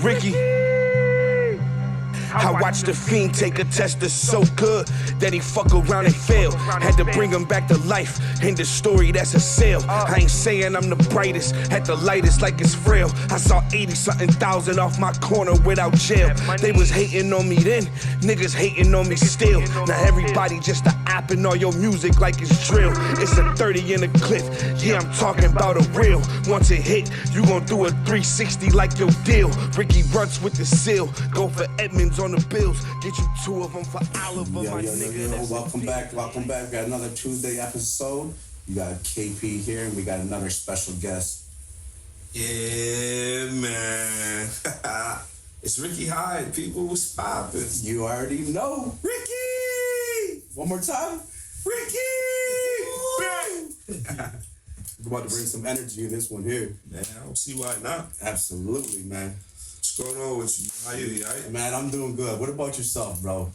Ricky. I watched the fiend take a test that's so good that he fuck around and fail. Had to bring him back to life. In the story, that's a sale. I ain't saying I'm the brightest, at the lightest like it's frail. I saw 80-something thousand off my corner without jail. They was hating on me then, niggas hating on me still. Now everybody just a apping all your music like it's drill. It's a 30 in a clip, yeah, I'm talking about a real. Once it hit, you gon' do a 360 like your deal. Ricky Runts with the seal, go for Edmonds on the bills. Get you 2 of them for Oliver, my nigga. Welcome back. We got another Tuesday episode. You got KP here, and we got another special guest. Yeah, man. It's Ricky Hyde. People was popping. You already know. Ricky! One more time. Ricky! We're about to bring some energy in this one here. Man, I don't see why not. Absolutely, man. What's going on with you? How you, right? Man, I'm doing good. What about yourself, bro?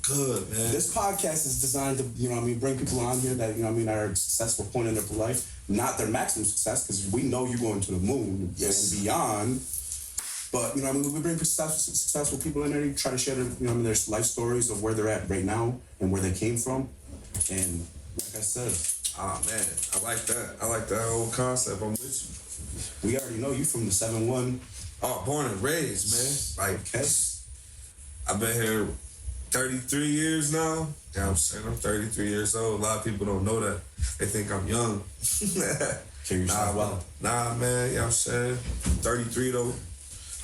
Good, man. This podcast is designed to, bring people on here that, are at a successful point in their life. Not their maximum success, because we know you're going to the moon and beyond. But, we bring successful people in there. You try to share their, their life stories of where they're at right now and where they came from. And like I said, man, I like that. I like that whole concept. I'm with you. We already know you from the 7-1. Oh, born and raised, man. Like, I've been here 33 years now. You know what I'm saying? I'm 33 years old. A lot of people don't know that. They think I'm young. Carry yourself well. Nah, man. You know what I'm saying? 33, though.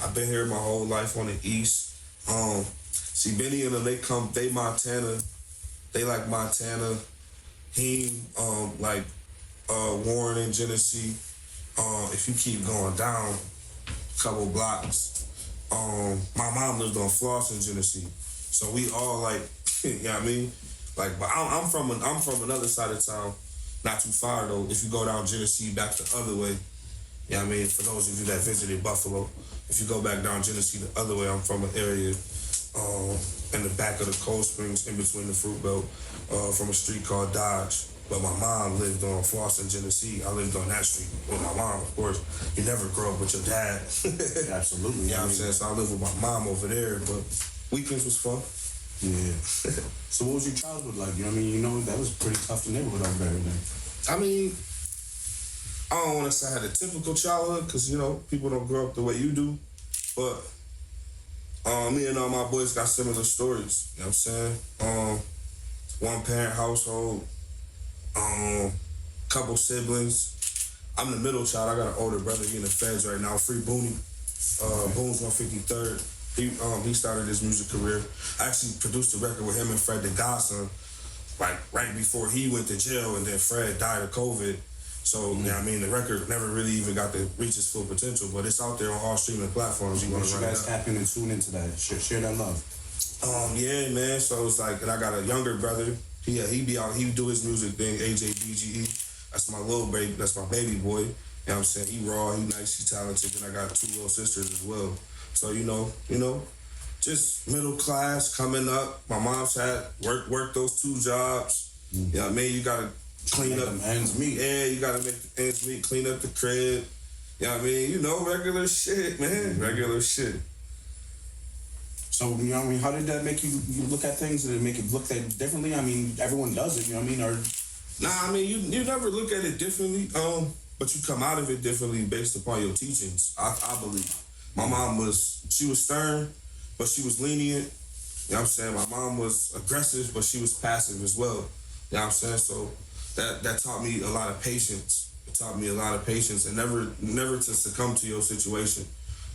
I've been here my whole life on the East. See, Benny and them, they Montana. They like Montana. Warren and Genesee. If you keep going down a couple blocks, my mom lived on Floss in Genesee. So we all like, you know what I mean? Like, but I'm from another side of town, not too far though. If you go down Genesee back the other way, you know what I mean? For those of you that visited Buffalo, if you go back down Genesee the other way, I'm from an area in the back of the Cold Springs, in between the Fruit Belt, from a street called Dodge. But my mom lived on Floss in Genesee. I lived on that street with my mom, of course. You never grow up with your dad. Absolutely. You know what I'm saying? So I lived with my mom over there, but weekends was fun. Yeah. So what was your childhood like? That was a pretty tough neighborhood over there, man. I mean, I don't want to say I had a typical childhood, because, people don't grow up the way you do. But me and all my boys got similar stories. You know what I'm saying? One parent household, couple siblings. I'm the middle child. I got an older brother. He in the feds right now. Free Booney. Boone's 153rd. He started his music career. I actually produced a record with him and Fred the Godson, like right before he went to jail, and then Fred died of COVID. So, the record never really even got to reach its full potential, but it's out there on all streaming platforms. You guys tap in and tune into that. Share that love. Yeah, man. So it's like, and I got a younger brother. He be out. He do his music thing. AJBGE. That's my little baby. That's my baby boy. You know what I'm saying? He raw. He nice. He talented. And I got 2 little sisters as well. So just middle class coming up. My mom's had work those 2 jobs. You know what I mean? You gotta clean up them ends meet. Yeah, you gotta make the ends meet. Clean up the crib. You know what I mean? Regular shit, man. Regular shit. So, how did that make you look at things? Did it make it look at differently? Everyone does it, or... Nah, you never look at it differently, but you come out of it differently based upon your teachings, I believe. My mom was stern, but she was lenient. You know what I'm saying? My mom was aggressive, but she was passive as well. You know what I'm saying? So that taught me a lot of patience. It taught me a lot of patience, and never to succumb to your situation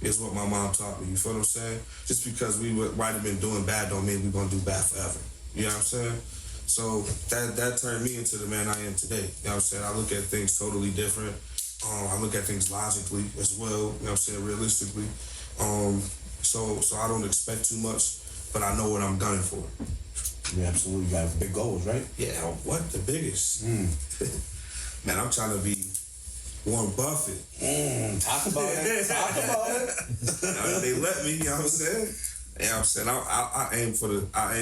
is what my mom taught me. You feel what I'm saying? Just because we might have been doing bad don't mean we're going to do bad forever. You know what I'm saying? So that turned me into the man I am today. You know what I'm saying? I look at things totally different. I look at things logically as well. You know what I'm saying? Realistically. So I don't expect too much, but I know what I'm gunning for. Yeah, absolutely. You got big goals, right? Yeah, what? The biggest? Man, I'm trying to be Warren Buffett. Talk about it. Talk about it. They let me, you know what I'm saying? You know what I'm saying? I aim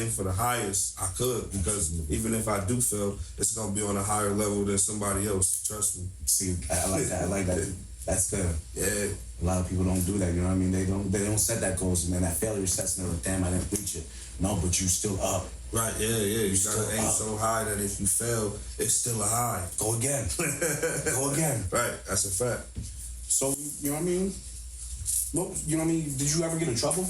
for the highest I could, because even if I do fail, it's gonna be on a higher level than somebody else. Trust me. See, I like that. That's good. Yeah. A lot of people don't do that, you know what I mean? They don't set that goals, and then that failure sets them, damn, I didn't reach it. No, but you still up. Right, yeah. You gotta aim so high that if you fail, it's still a high. Go again. Go again. Right, that's a fact. So, you know what I mean? You know what I mean? Did you ever get in trouble?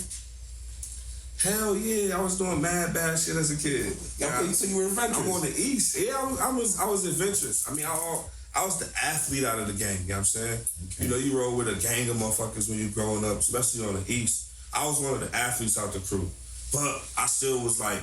Hell yeah, I was doing mad bad shit as a kid. Okay, so you were adventurous. I'm on the East. Yeah, I was adventurous. I mean, I was the athlete out of the gang, you know what I'm saying? Okay. You know, you roll with a gang of motherfuckers when you're growing up, especially on the East. I was one of the athletes out the crew. But I still was like,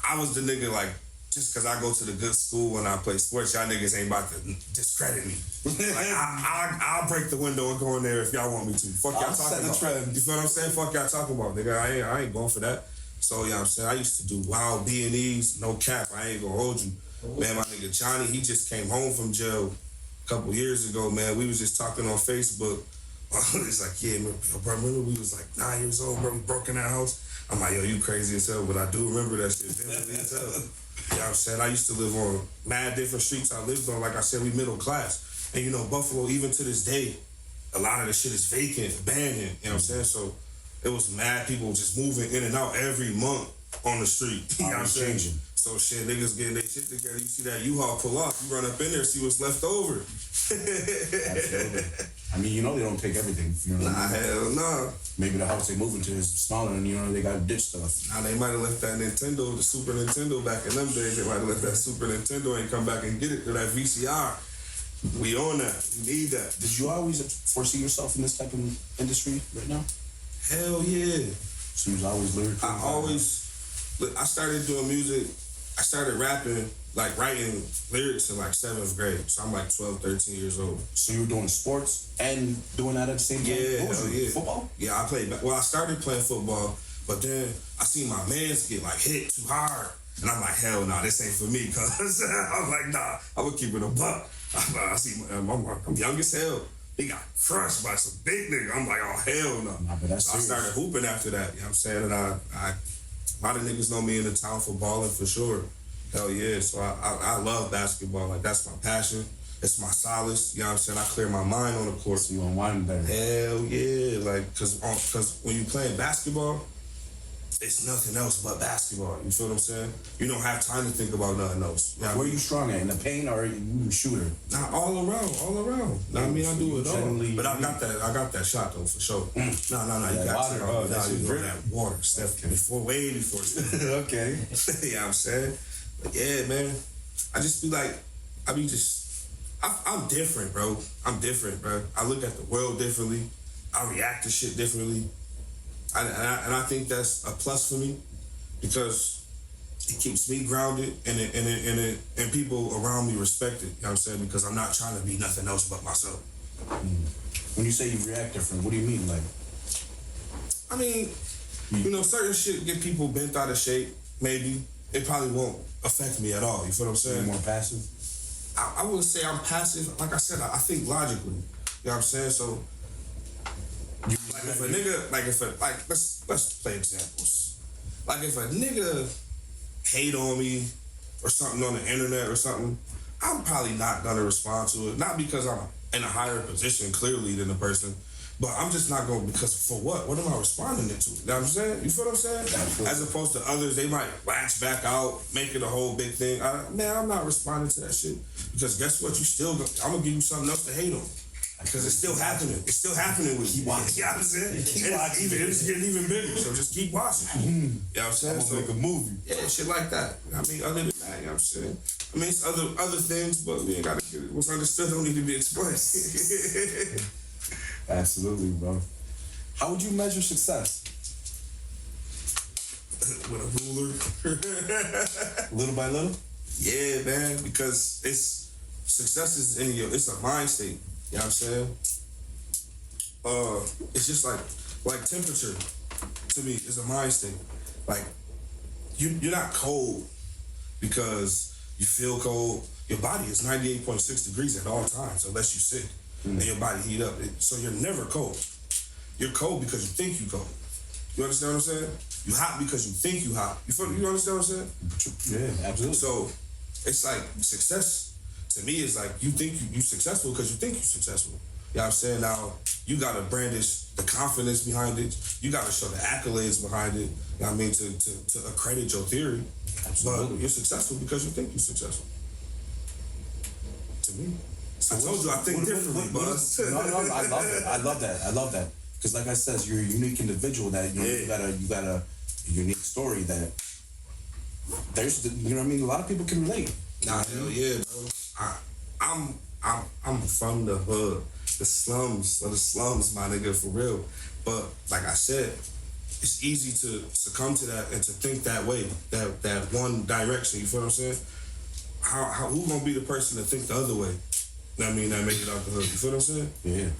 I was the nigga like, just because I go to the good school and I play sports, y'all niggas ain't about to discredit me. Like, I'll break the window and go in there if y'all want me to. Fuck y'all talking about. You feel what I'm saying? Fuck y'all talking about, nigga. I ain't going for that. So, you know what I'm saying? I used to do wild B&Es, no cap. I ain't gonna hold you. Man, my nigga Johnny, he just came home from jail a couple years ago, man. We was just talking on Facebook. It's like, yeah, bro, remember we was like 9 years old, bro, we broke in that house. I'm like, yo, you crazy as hell, but I do remember that shit vividly as hell. You know what I'm saying? I used to live on mad different streets I lived on. Like I said, we middle class. And you know, Buffalo, even to this day, a lot of the shit is vacant, abandoned, you know what I'm saying? So it was mad people just moving in and out every month on the street. You know what I'm saying? So shit, niggas getting their shit together. You see that U-Haul pull off, you run up in there, see what's left over. Absolutely. I mean, you know they don't take everything. You know what I mean? Hell no. Maybe the house they moving to is smaller and, you know, they got ditch stuff. Nah, they might have left that Nintendo, the Super Nintendo back in them days. They might have left that Super Nintendo and come back and get it to that VCR. We on that. We need that. Did you always foresee yourself in this type of industry right now? Hell yeah. So you was always lyrical? I started doing music. I started rapping, like writing lyrics in like 7th grade. So I'm like 12, 13 years old. So you were doing sports and doing that at the same time? Yeah, hell yeah. Football? Yeah, I played. Well, I started playing football, but then I seen my mans get like hit too hard. And I'm like, hell no, this ain't for me, cuz. I was like, nah, I'm gonna keep it a buck. I'm young as hell. He got crushed by some big nigga. I'm like, oh, hell no. Nah, but that's so I started hooping after that, you know what I'm saying? And a lot of niggas know me in the town for balling for sure. Hell yeah, so I love basketball. Like, that's my passion. It's my solace, you know what I'm saying? I clear my mind on the court. So you unwind there. Hell yeah, like, cause when you playing basketball, it's nothing else but basketball. You feel what I'm saying? You don't have time to think about nothing else. You know Where are you strong at? In the paint or are you a shooter? Nah, all around. Nah, I mean, I do it all. But I got that shot though for sure. No, you got to. You know that water, Steph. Way before Steph. Okay. You know what I'm saying? But yeah, man. I just be like, I'm different, bro. I look at the world differently. I react to shit differently. And I think that's a plus for me because it keeps me grounded and people around me respect it. You know what I'm saying? Because I'm not trying to be nothing else but myself. When you say you react different, what do you mean? Like, I mean, you know, certain shit get people bent out of shape. Maybe it probably won't affect me at all. You feel what I'm saying? You're more passive. I wouldn't say I'm passive. Like I said, I think logically. You know what I'm saying? So. Let's play examples. Like if a nigga hate on me or something on the internet or something, I'm probably not gonna respond to it. Not because I'm in a higher position clearly than the person, but I'm just not going because for what? What am I responding to? You know what I'm saying? You feel what I'm saying? Absolutely. As opposed to others, they might latch back out, make it a whole big thing. I'm not responding to that shit because guess what? I'm gonna give you something else to hate on. Because it's still happening. It's still happening with you. You know what I'm saying? It's getting even bigger. So just keep watching. You know what I'm saying? So make a movie. Yeah, shit like that. I mean, other than that, you know what I'm saying? I mean, it's other things, but we ain't gotta get it. What's understood don't need to be explained. Absolutely, bro. How would you measure success? With a ruler. Little by little? Yeah, man, because success is it's a mind state. You know what I'm saying? It's just like temperature to me is a mind state. Like you're not cold because you feel cold. Your body is 98.6 degrees at all times unless you sick and your body heat up. So you're never cold. You're cold because you think you're cold. You understand what I'm saying? You hot because you think you hot. You understand what I'm saying? Yeah, absolutely. So it's like success. To me, it's like you think you're successful because you think you're successful. You know know what I'm saying? Now, you gotta brandish the confidence behind it. You gotta show the accolades behind it. You know what I mean? To accredit your theory. Absolutely. But you're successful because you think you're successful. To me. I told you I think differently, Buzz. No, I love that. Because like I said, you're a unique individual that, you know, you got a unique story that there's, you know what I mean? A lot of people can relate. Nah, hell yeah, bro. I'm from the hood, the slums, my nigga, for real. But like I said, it's easy to succumb to that and to think that way, that one direction. You feel what I'm saying? Who gonna be the person to think the other way? You know what I mean? That made it out the hood. You feel what I'm saying? Yeah.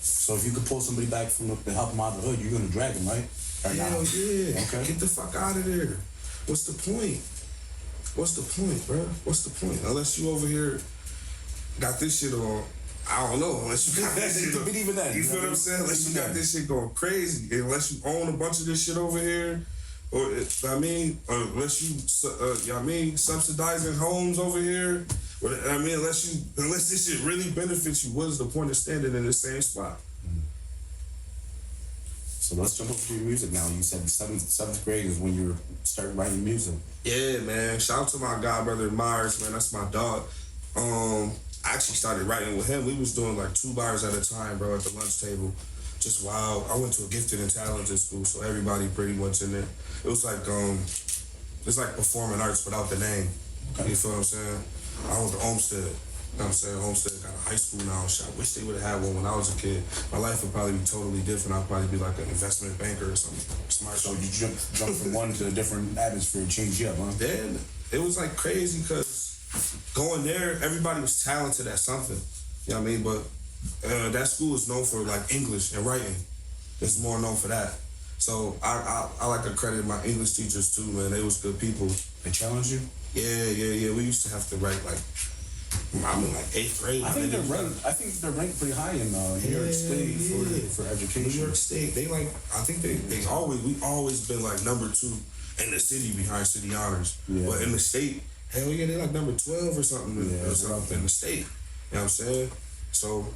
So if you could pull somebody back from to help them out of the hood, you're gonna drag them, right? Hell yeah. Okay. Get the fuck out of there. What's the point? What's the point, bro? What's the point? Unless you over here got this shit on, I don't know. Unless you got this shit on. Even that. You feel what I'm saying? Unless you got this shit going crazy. Unless you own a bunch of this shit over here. Or, unless you, subsidizing homes over here. Unless this shit really benefits you, what is the point of standing in the same spot? So let's jump over to your music now. You said seventh grade is when you started writing music. Yeah, man. Shout out to my god brother Myers, man. That's my dog. I actually started writing with him. We was doing like 2 bars at a time, bro, at the lunch table. Just wild. I went to a gifted and talented school, so everybody pretty much in there. It was like it's like performing arts without the name. Okay. You feel what I'm saying? I went to Olmsted. You know what I'm saying? Homestead got a high school now. I wish they would have had one when I was a kid. My life would probably be totally different. I'd probably be like an investment banker or something smart. So you jump from one to a different atmosphere, change up, huh? Yeah, it was like crazy because going there, everybody was talented at something. You know what I mean? But that school is known for like English and writing. It's more known for that. So I like to credit my English teachers too, man. They was good people. They challenged you? Yeah. We used to have to write like 8th grade. I think they're ranked pretty high in New York State for education. New York State, we always been like number 2 in the city behind city honors. Yeah. But in the state, hell yeah, they like number 12 or something. Or something in the state. You know what I'm saying? So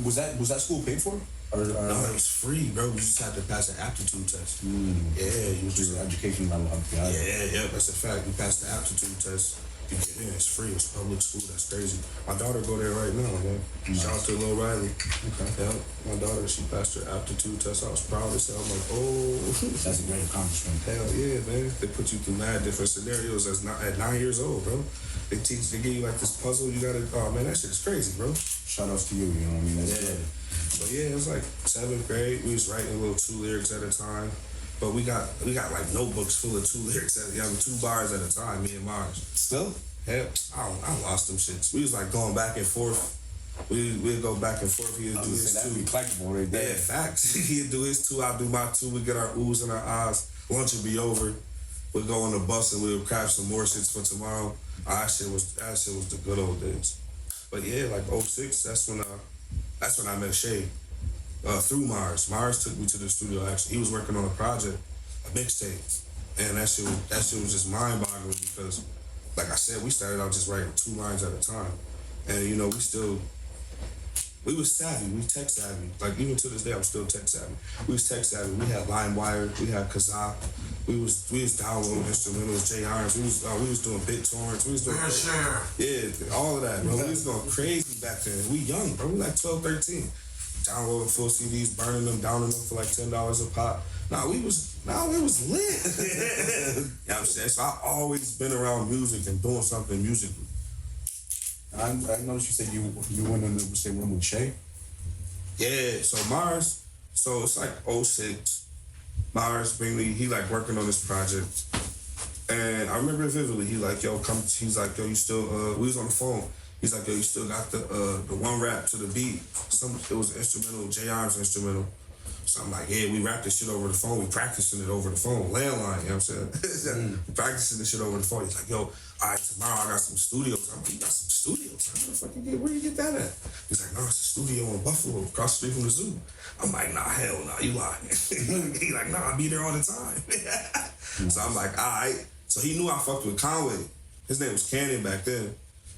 was that school paid for? No, it was free, bro. You just had to pass an aptitude test. Yeah, you just education level up. Yeah, that's a fact. You passed the aptitude test. You get in, it's free. It's public school. That's crazy. My daughter go there right now, man. Nice. Shout out to Lil Riley. Okay. Yeah, my daughter, she passed her aptitude test. I was proud as hell. I'm like, oh. That's a great accomplishment. Hell yeah, man. They put you through mad different scenarios at 9 years old, bro. They give you like this puzzle. You gotta, oh man, that shit is crazy, bro. Shout outs to you, you know what I mean? That's good. But yeah, it was like 7th grade. We was writing little 2 lyrics at a time. But we got like notebooks full of 2 lyrics at 2 bars at a time, me and Mars. Still? Hell, I lost them shits. We was like going back and forth. We'd go back and forth. He'd do his 2. That'd be collectible right there. Yeah, facts. He'd do his 2, I'd do my 2. We'd get our oohs and our ahs. Lunch would be over. We'd go on the bus and we'd craft some more shits for tomorrow. That shit was the good old days. But yeah, like 06, that's when I met Shay. Through Mars. Mars took me to the studio actually. He was working on a project, a mixtape. And that shit was just mind-boggling because, like I said, we started out just writing 2 lines at a time. And you know, we was savvy, we tech savvy. Like even to this day, I'm still tech savvy. We was tech savvy. We had LimeWire, we had Kazaa. We was downloading instrumentals, J Irons. We was doing BitTorrents. We was doing all of that, bro. We was going crazy back then. We young, bro. We like 12, 13. Downloading full CDs, burning them, downing them for like $10 a pop. It was lit. You know what I'm saying? So I always been around music and doing something musically. I noticed you said you went in the same room with Shay. Yeah, so Mars, it's like 06. Mars bring me, he like working on this project. And I remember vividly, he like, yo, come, he's like, yo, you still, we was on the phone. He's like, yo, you still got the one rap to the beat. It was an instrumental, J Arms instrumental. So I'm like, yeah, we rapped this shit over the phone. We practicing it over the phone, landline, you know what I'm saying? Practicing this shit over the phone. He's like, yo, all right, tomorrow I got some studios. I'm like, you got some studios? Where you get that at? He's like, no, it's a studio in Buffalo, across the street from the zoo. I'm like, nah, hell nah, you lying. He's like, nah, I be there all the time. So I'm like, all right. So he knew I fucked with Conway. His name was Cannon back then.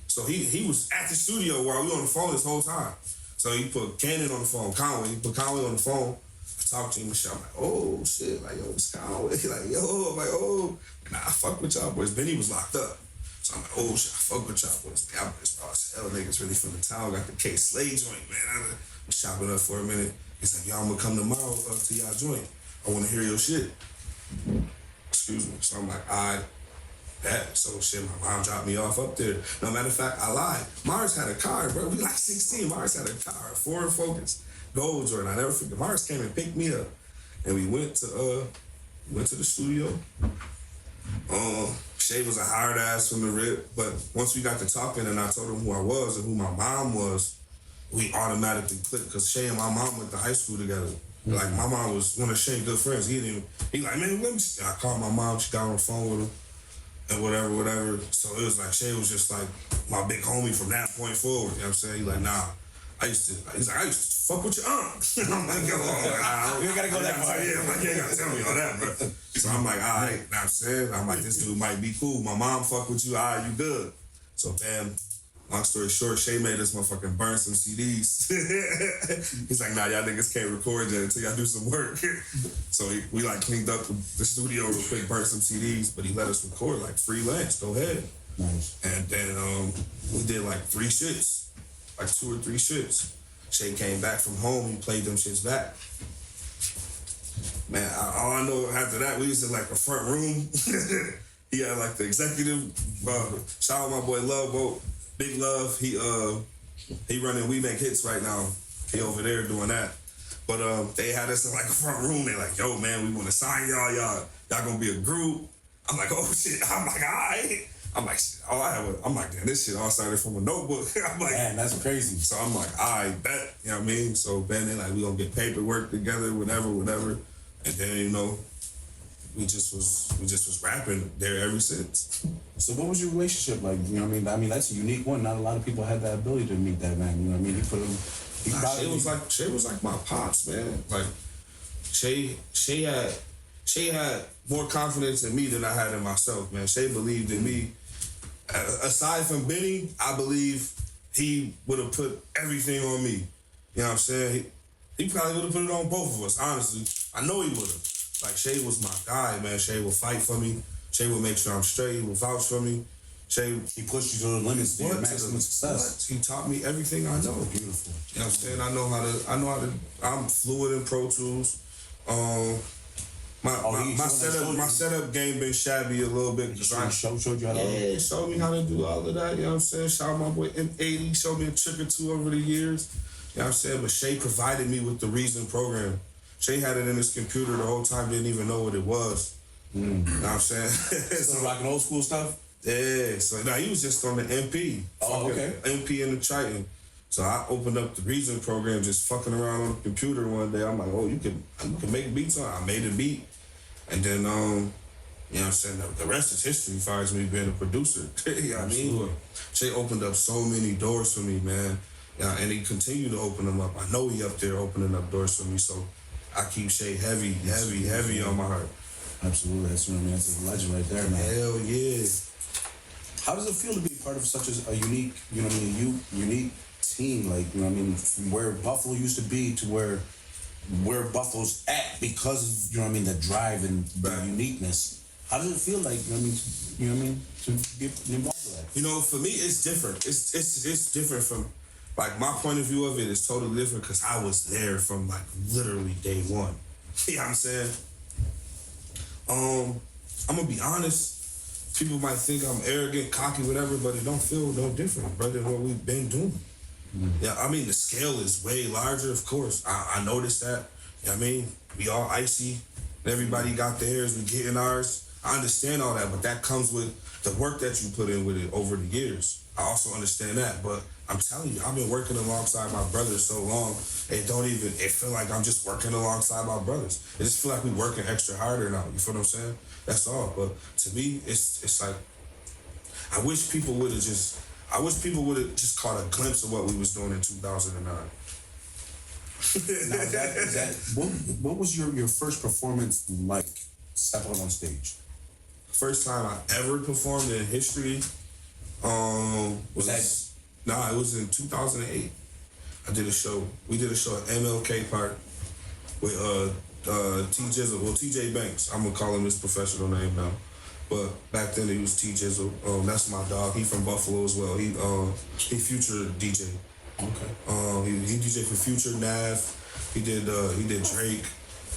So he was at the studio while we on the phone this whole time. So he put Cannon on the phone, Conway. He put Conway on the phone. I talked to him and shit. I'm like, oh shit, like yo, it's Conway. He like, yo, I'm like, oh, nah, I fuck with y'all boys. Benny was locked up. So I'm like, oh shit, I fuck with y'all boys. Y'all boys, hell niggas really from the town. Got the K Slade joint, man. I was chopping up for a minute. He's like, y'all, I'm gonna come tomorrow to y'all joint. I wanna hear your shit. Excuse me. So I'm like, alright, that. So shit, my mom dropped me off up there. No, matter of fact, I lied. Mars had a car, bro. We like 16. Mars had a car, Ford Focus, gold Jordan. I never forget. Mars came and picked me up, and we went to the studio. Shay was a hard ass from the rip, but once we got to talking and I told him who I was and who my mom was, we automatically clicked because Shay and my mom went to high school together. Mm-hmm. Like my mom was one of Shay's good friends. He like, man, let me see. I called my mom, she got on the phone with him and whatever. So it was like Shay was just like my big homie from that point forward. You know what I'm saying? He's like, nah. He's like, I used to fuck with your aunt. I'm like, yo, you gotta go that far. Yeah, I'm like, you ain't gotta tell me all that, bro. So I'm like, all right, you know what I'm saying? I'm like, this dude might be cool. My mom fuck with you, all right, you good. So bam, long story short, Shay made us motherfucking burn some CDs. He's like, nah, y'all niggas can't record yet until y'all do some work. So we like cleaned up the studio real quick, burnt some CDs, but he let us record like freelance, go ahead. Nice. And then we did like 3 shits. Like 2 or 3 shits. Shay came back from home, he played them shits back. Man, all I know after that, we was in like a front room. He had like the executive, shout out my boy Love Boat, Big Love. He running We Make Hits right now. He over there doing that. But they had us in like a front room. They like, yo man, we wanna sign y'all gonna be a group. I'm like, oh shit, I'm like, all right. I'm like, shit, I'm like, damn, this shit all started from a notebook. I'm like, man, that's crazy. So I'm like, I bet, you know what I mean? So then they like, we gonna get paperwork together, whatever. And then, you know, we just was rapping there ever since. So what was your relationship like? You know what I mean? I mean, that's a unique one. Not a lot of people had that ability to meet that man. You know what I mean? Shay was like my pops, man. Like Shay had more confidence in me than I had in myself, man. Shay believed in me. Aside from Benny, I believe he would have put everything on me. You know what I'm saying? He probably would have put it on both of us, honestly. I know he would have. Like, Shay was my guy, man. Shay will fight for me. Shay will make sure I'm straight. He will vouch for me. He pushed you to the limits to your maximum success. He taught me everything I know. Beautiful. You know what I'm saying? I know how to, I'm fluid in Pro Tools. My setup game been shabby a little bit. Showed you how to showed me how to do all of that. You know what I'm saying? Shout out my boy M80. Showed me a trick or two over the years. You know what I'm saying? But Shay provided me with the Reason program. Shay had it in his computer the whole time, didn't even know what it was. You know what I'm saying? Still rocking old school stuff? Yeah. So now he was just on the MP. Oh, okay. MP and the Triton. So I opened up the Reason program, just fucking around on the computer one day. I'm like, oh, you can make beats on it. I made a beat. And then, you know what I'm saying, the rest is history as far as me being a producer. You know what I mean? Shay opened up so many doors for me, man. Yeah, and he continued to open them up. I know he up there opening up doors for me, so I keep Shay heavy on my heart. Absolutely. That's, you know what I mean? That's a legend right there, man. Hell yeah. How does it feel to be part of such a unique, you know what I mean, unique team? Like, you know what I mean, from where Buffalo used to be to where Buffalo's at because of, you know what I mean, the drive and the uniqueness. How does it feel like, you know what I mean, to be involved with that? You know, for me, it's different. It's different from, like, my point of view of it is totally different because I was there from, like, literally day one. You know what I'm saying? I'm gonna be honest. People might think I'm arrogant, cocky, whatever, but it don't feel no different, brother, than what we've been doing. Yeah, I mean, the scale is way larger, of course. I noticed that. You know what I mean? We all icy. Everybody got theirs. We getting ours. I understand all that, but that comes with the work that you put in with it over the years. I also understand that, but I'm telling you, I've been working alongside my brothers so long, it feel like I'm just working alongside my brothers. It just feel like we working extra harder now. You feel what I'm saying? That's all. But to me, it's like, I wish people would have just caught a glimpse of what we was doing in 2009. Now, what was your first performance like, stepping on stage? First time I ever performed in history, it was in 2008. I did a show. We did a show at MLK Park with T Jizzle. Well, TJ Banks. I'm gonna call him his professional name now. But back then he was T Jizzle. That's my dog. He from Buffalo as well. He Future DJ. Okay. He DJ for Future, Nav. He did Drake.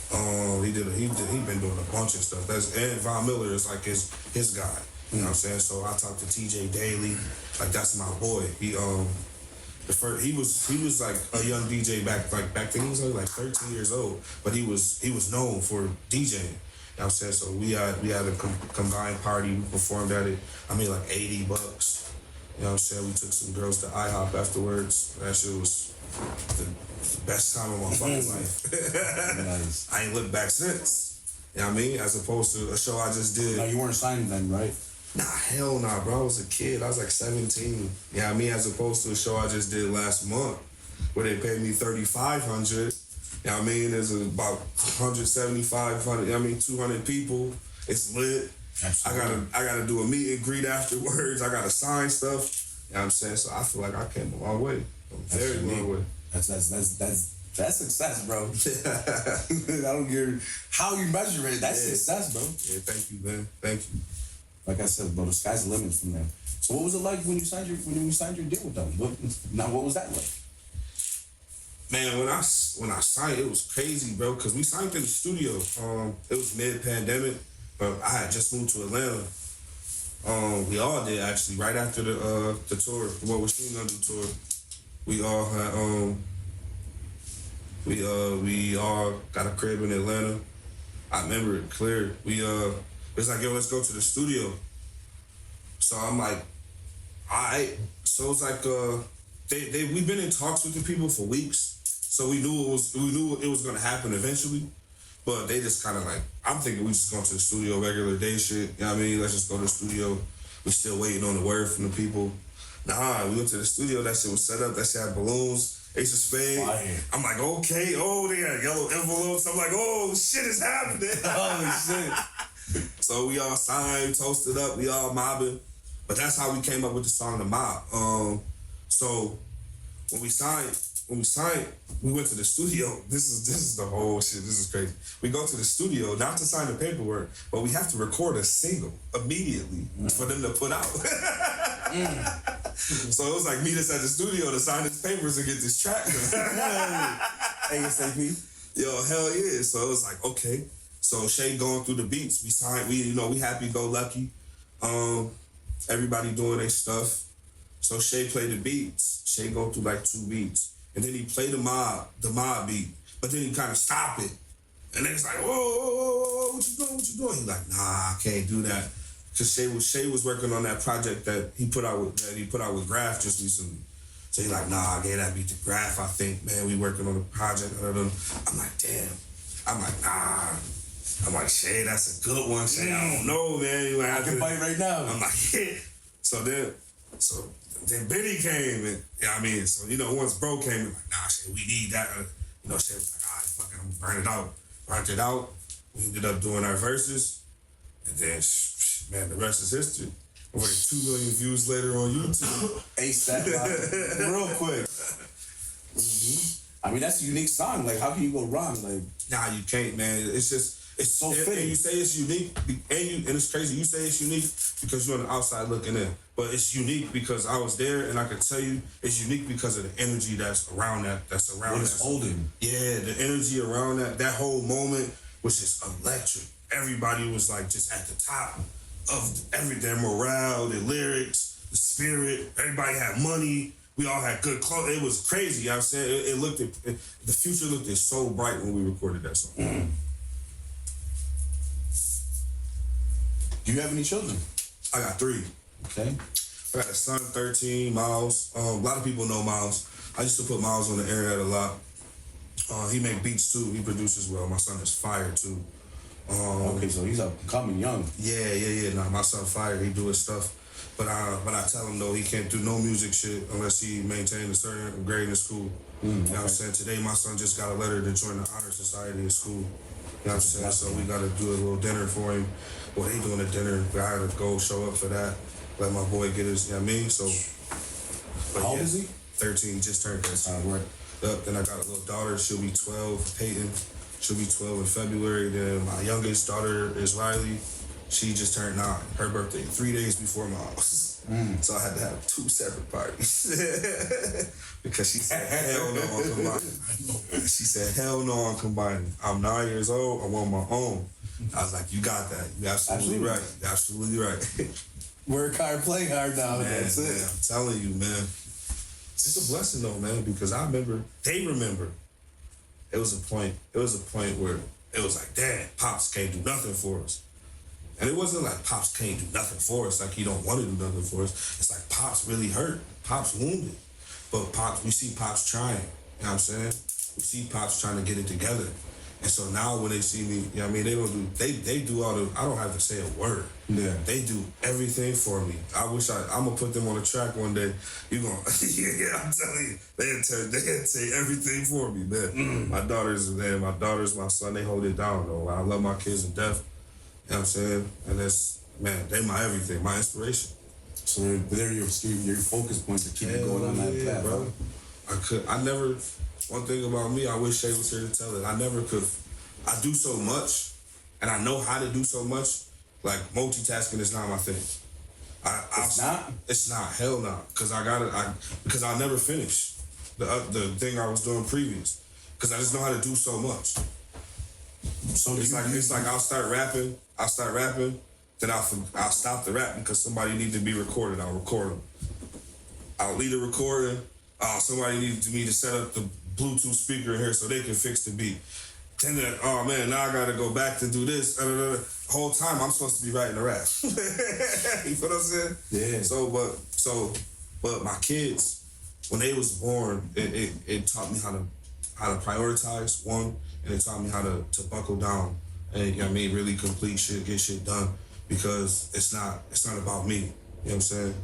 He been doing a bunch of stuff. And Von Miller is like his guy. You know what I'm saying? So I talked to TJ daily. Like that's my boy. He was like a young DJ back then. He was only like 13 years old, but he was known for DJing. You know what I'm saying? So we had a combined party. We performed at it. I made like $80. You know what I'm saying? We took some girls to IHOP afterwards. That shit was the best time of my fucking life. Nice. I ain't looked back since. You know what I mean? As opposed to a show I just did. No, you weren't signed then, right? Nah, hell nah, bro. I was a kid. I was like 17. You know what I mean? As opposed to a show I just did last month where they paid me $3,500. You know what I mean? There's about 175, 200 people. It's lit. Absolutely. I gotta do a meet and greet afterwards. I gotta sign stuff. You know what I'm saying? So I feel like I came a long way. A very long way. That's success, bro. I don't care how you measure it. That's success, bro. Yeah, thank you, man. Thank you. Like I said, bro, the sky's the limit from there. So what was it like when you signed your deal with them? What was that like? Man, when I signed, it was crazy, bro, because we signed in the studio. It was mid-pandemic, but I had just moved to Atlanta. We all did, actually, right after the tour, the What Was She Gonna Do tour. We all had, we all got a crib in Atlanta. I remember it clear. It's like, yo, let's go to the studio. So I'm like, all right. So it's like, we've been in talks with the people for weeks. So we knew it was gonna happen eventually, but they just kind of like, I'm thinking we just go to the studio, regular day shit. You know what I mean? Let's just go to the studio. We still waiting on the word from the people. Nah, we went to the studio. That shit was set up. That shit had balloons, Ace of Spades. Fire. I'm like, okay. Oh, they got yellow envelopes. I'm like, oh, shit is happening. Oh shit. So we all signed, toasted up. We all mobbing. But that's how we came up with the song "The Mob." So when we signed, we went to the studio. This is the whole shit. This is crazy. We go to the studio, not to sign the paperwork, but we have to record a single immediately for them to put out. So it was like meet us at the studio to sign his papers and get this track. ASAP. Yo, hell yeah. So it was like, okay. So Shay going through the beats. We signed, we happy go lucky. Everybody doing their stuff. So Shay played the beats. Shay go through like 2 beats. And then he played the mob beat, but then he kind of stopped it. And then it's like, whoa, what you doing? He's like, nah, I can't do that. Cause Shay was working on that project that he put out with Graph just recently. So he's like, nah, I gave that beat to Graph, I think, man, we working on a project. I'm like, damn. I'm like, nah. I'm like, Shay, that's a good one, Shay. I don't know, man. I can bite right now. I'm like, yeah. So then Benny came and, you know what I mean? So, once Bro came, like, nah, Shay, we need that. Shay was like, all right, fuck it, I'm gonna burn it out. Burnt it out. We ended up doing our verses. And then, man, the rest is history. Over 2 million views later on YouTube. ASAP, real quick. Mm-hmm. I mean, that's a unique song. Like, how can you go wrong? Like, nah, you can't, man. It's so fitting. And you say it's unique, and it's crazy. You say it's unique because you're on the outside looking in. But it's unique because I was there, and I can tell you it's unique because of the energy that's around that. That's around what it's holding. Yeah, the energy around that whole moment was just electric. Everybody was like just at the top of their morale, their lyrics, the spirit. Everybody had money. We all had good clothes. It was crazy. You know what I'm saying? The future looked so bright when we recorded that song. Mm. Do you have any children? I got 3. Okay. I got a son, 13, Miles. A lot of people know Miles. I used to put Miles on the internet a lot. He make beats too. He produces well. My son is fire too. Okay, so he's up coming young. Yeah. Nah, my son fire. He do his stuff. But I tell him though he can't do no music shit unless he maintain a certain grade in school. You know what I'm saying? Today my son just got a letter to join the honor society in school. You know what I'm saying? So we gotta do a little dinner for him. Well, they doing a dinner. I had to go show up for that. Let my boy get his, you know what I mean? So. How old is he? 13, just turned 13. Right. Then I got a little daughter. She'll be 12, Peyton. She'll be 12 in February. Then my youngest daughter is Riley. She just turned 9. Her birthday 3 days before mine. So I had to have 2 separate parties. Because she said, hell no on combining. She said, hell no on combining. I'm 9 years old. I want my own. I was like, you got that. You're absolutely right. You're absolutely right. Work hard, play hard now. Man, That's it. Man, I'm telling you, man. It's a blessing though, man, because they remember. It was a point where it was like, damn, Pops can't do nothing for us. And it wasn't like Pops can't do nothing for us, like he don't want to do nothing for us. It's like Pops really hurt. Pops wounded. But Pops, we see Pops trying. You know what I'm saying? We see Pops trying to get it together. And so now when they see me, you know what I mean, they do all the, I don't have to say a word. Yeah. They do everything for me. I'm gonna put them on the track one day. You gonna, yeah, I'm telling you, they say everything for me, man. My daughters, my son, they hold it down though. I love my kids to death. You know what I'm saying? And that's, man, they my everything, my inspiration. So they're your focus points to keep you going on that path, bro. One thing about me, I wish Shay was here to tell it. I never could. I do so much, and I know how to do so much. Like multitasking is not my thing. It's not. Hell no. Because because I'll never finish the thing I was doing previous. Because I just know how to do so much. So it's like I'll start rapping, then I'll stop the rapping because somebody needs to be recorded. I'll record them. I'll lead a recording. Somebody needs me to set up the Bluetooth speaker in here so they can fix the beat. And then, oh man, now I gotta go back to do this. The whole time I'm supposed to be writing a rap. You feel what I'm saying? Yeah. But my kids, when they was born, it taught me how to prioritize, one, and it taught me how to buckle down and, you know what I mean, really complete shit, get shit done, because it's not about me. You know what I'm saying?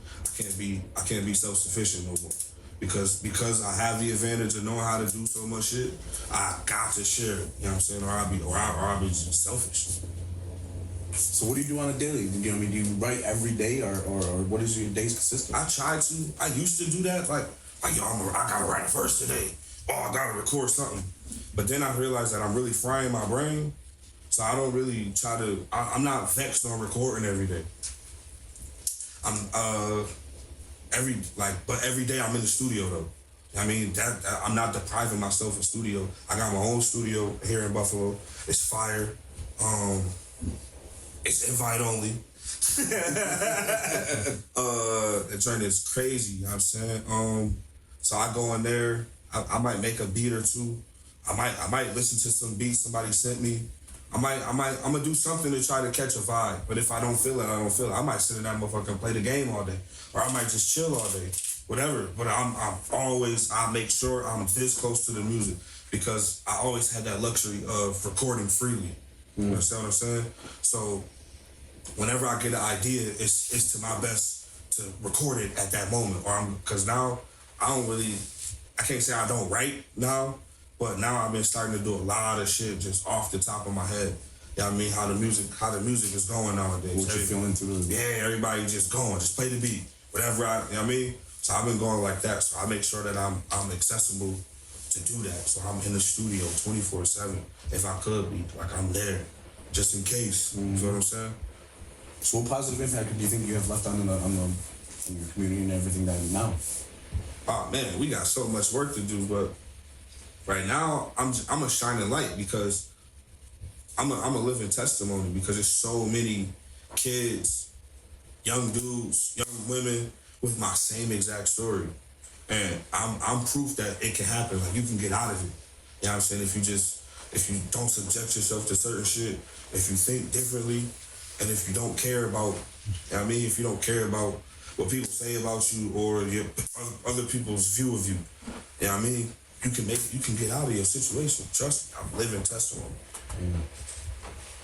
I can't be self-sufficient no more. Because I have the advantage of knowing how to do so much shit, I got to share it. You know what I'm saying? Or I'll be just selfish. So what do you do on a daily? You know what I mean? Do you write every day, or what is your days consist of? I try to. I used to do that. Like yo, I gotta write a verse today. Oh, I gotta record something. But then I realized that I'm really frying my brain, so I don't really try to. I'm not vexed on recording every day. But every day I'm in the studio though. I mean, I'm not depriving myself of studio. I got my own studio here in Buffalo. It's fire. It's invite only. The journey is crazy, you know what I'm saying? So I go in there, I might make a beat or two. I might listen to some beats somebody sent me. I'm gonna do something to try to catch a vibe. But if I don't feel it, I don't feel it. I might sit in that motherfucker and play the game all day. Or I might just chill all day. Whatever. But I make sure I'm this close to the music because I always had that luxury of recording freely. You understand what I'm saying? So whenever I get an idea, it's to my best to record it at that moment. Because now I can't say I don't write now, but now I've been starting to do a lot of shit just off the top of my head. You know what I mean? How the music is going nowadays. What you feeling through? Yeah, everybody just going, just play the beat. Whatever you know what I mean? So I've been going like that. So I make sure that I'm accessible to do that. So I'm in the studio 24/7. If I could be, like I'm there, just in case. You feel what I'm saying? So what positive impact do you think you have left on your community and everything that now? Oh man, we got so much work to do, but right now I'm a shining light because I'm a living testimony because there's so many kids, young dudes, young women with my same exact story. And I'm proof that it can happen. Like you can get out of it. You know what I'm saying? If you don't subject yourself to certain shit, if you think differently, and if you don't care about, you know what I mean? If you don't care about what people say about you or your other people's view of you, you know what I mean? You can get out of your situation. Trust me, I'm living testimony.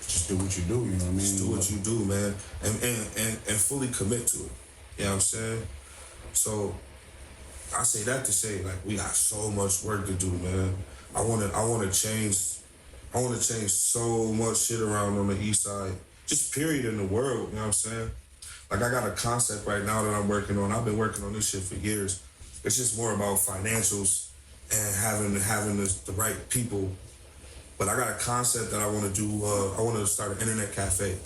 Just do what you do, you know what I mean? Just do what you do, man. And fully commit to it. You know what I'm saying? So I say that to say, like, we got so much work to do, man. I wanna change so much shit around on the east side. Just period in the world, you know what I'm saying? Like I got a concept right now that I'm working on. I've been working on this shit for years. It's just more about financials and having the right people. But I got a concept that I want to do. I want to start an internet cafe,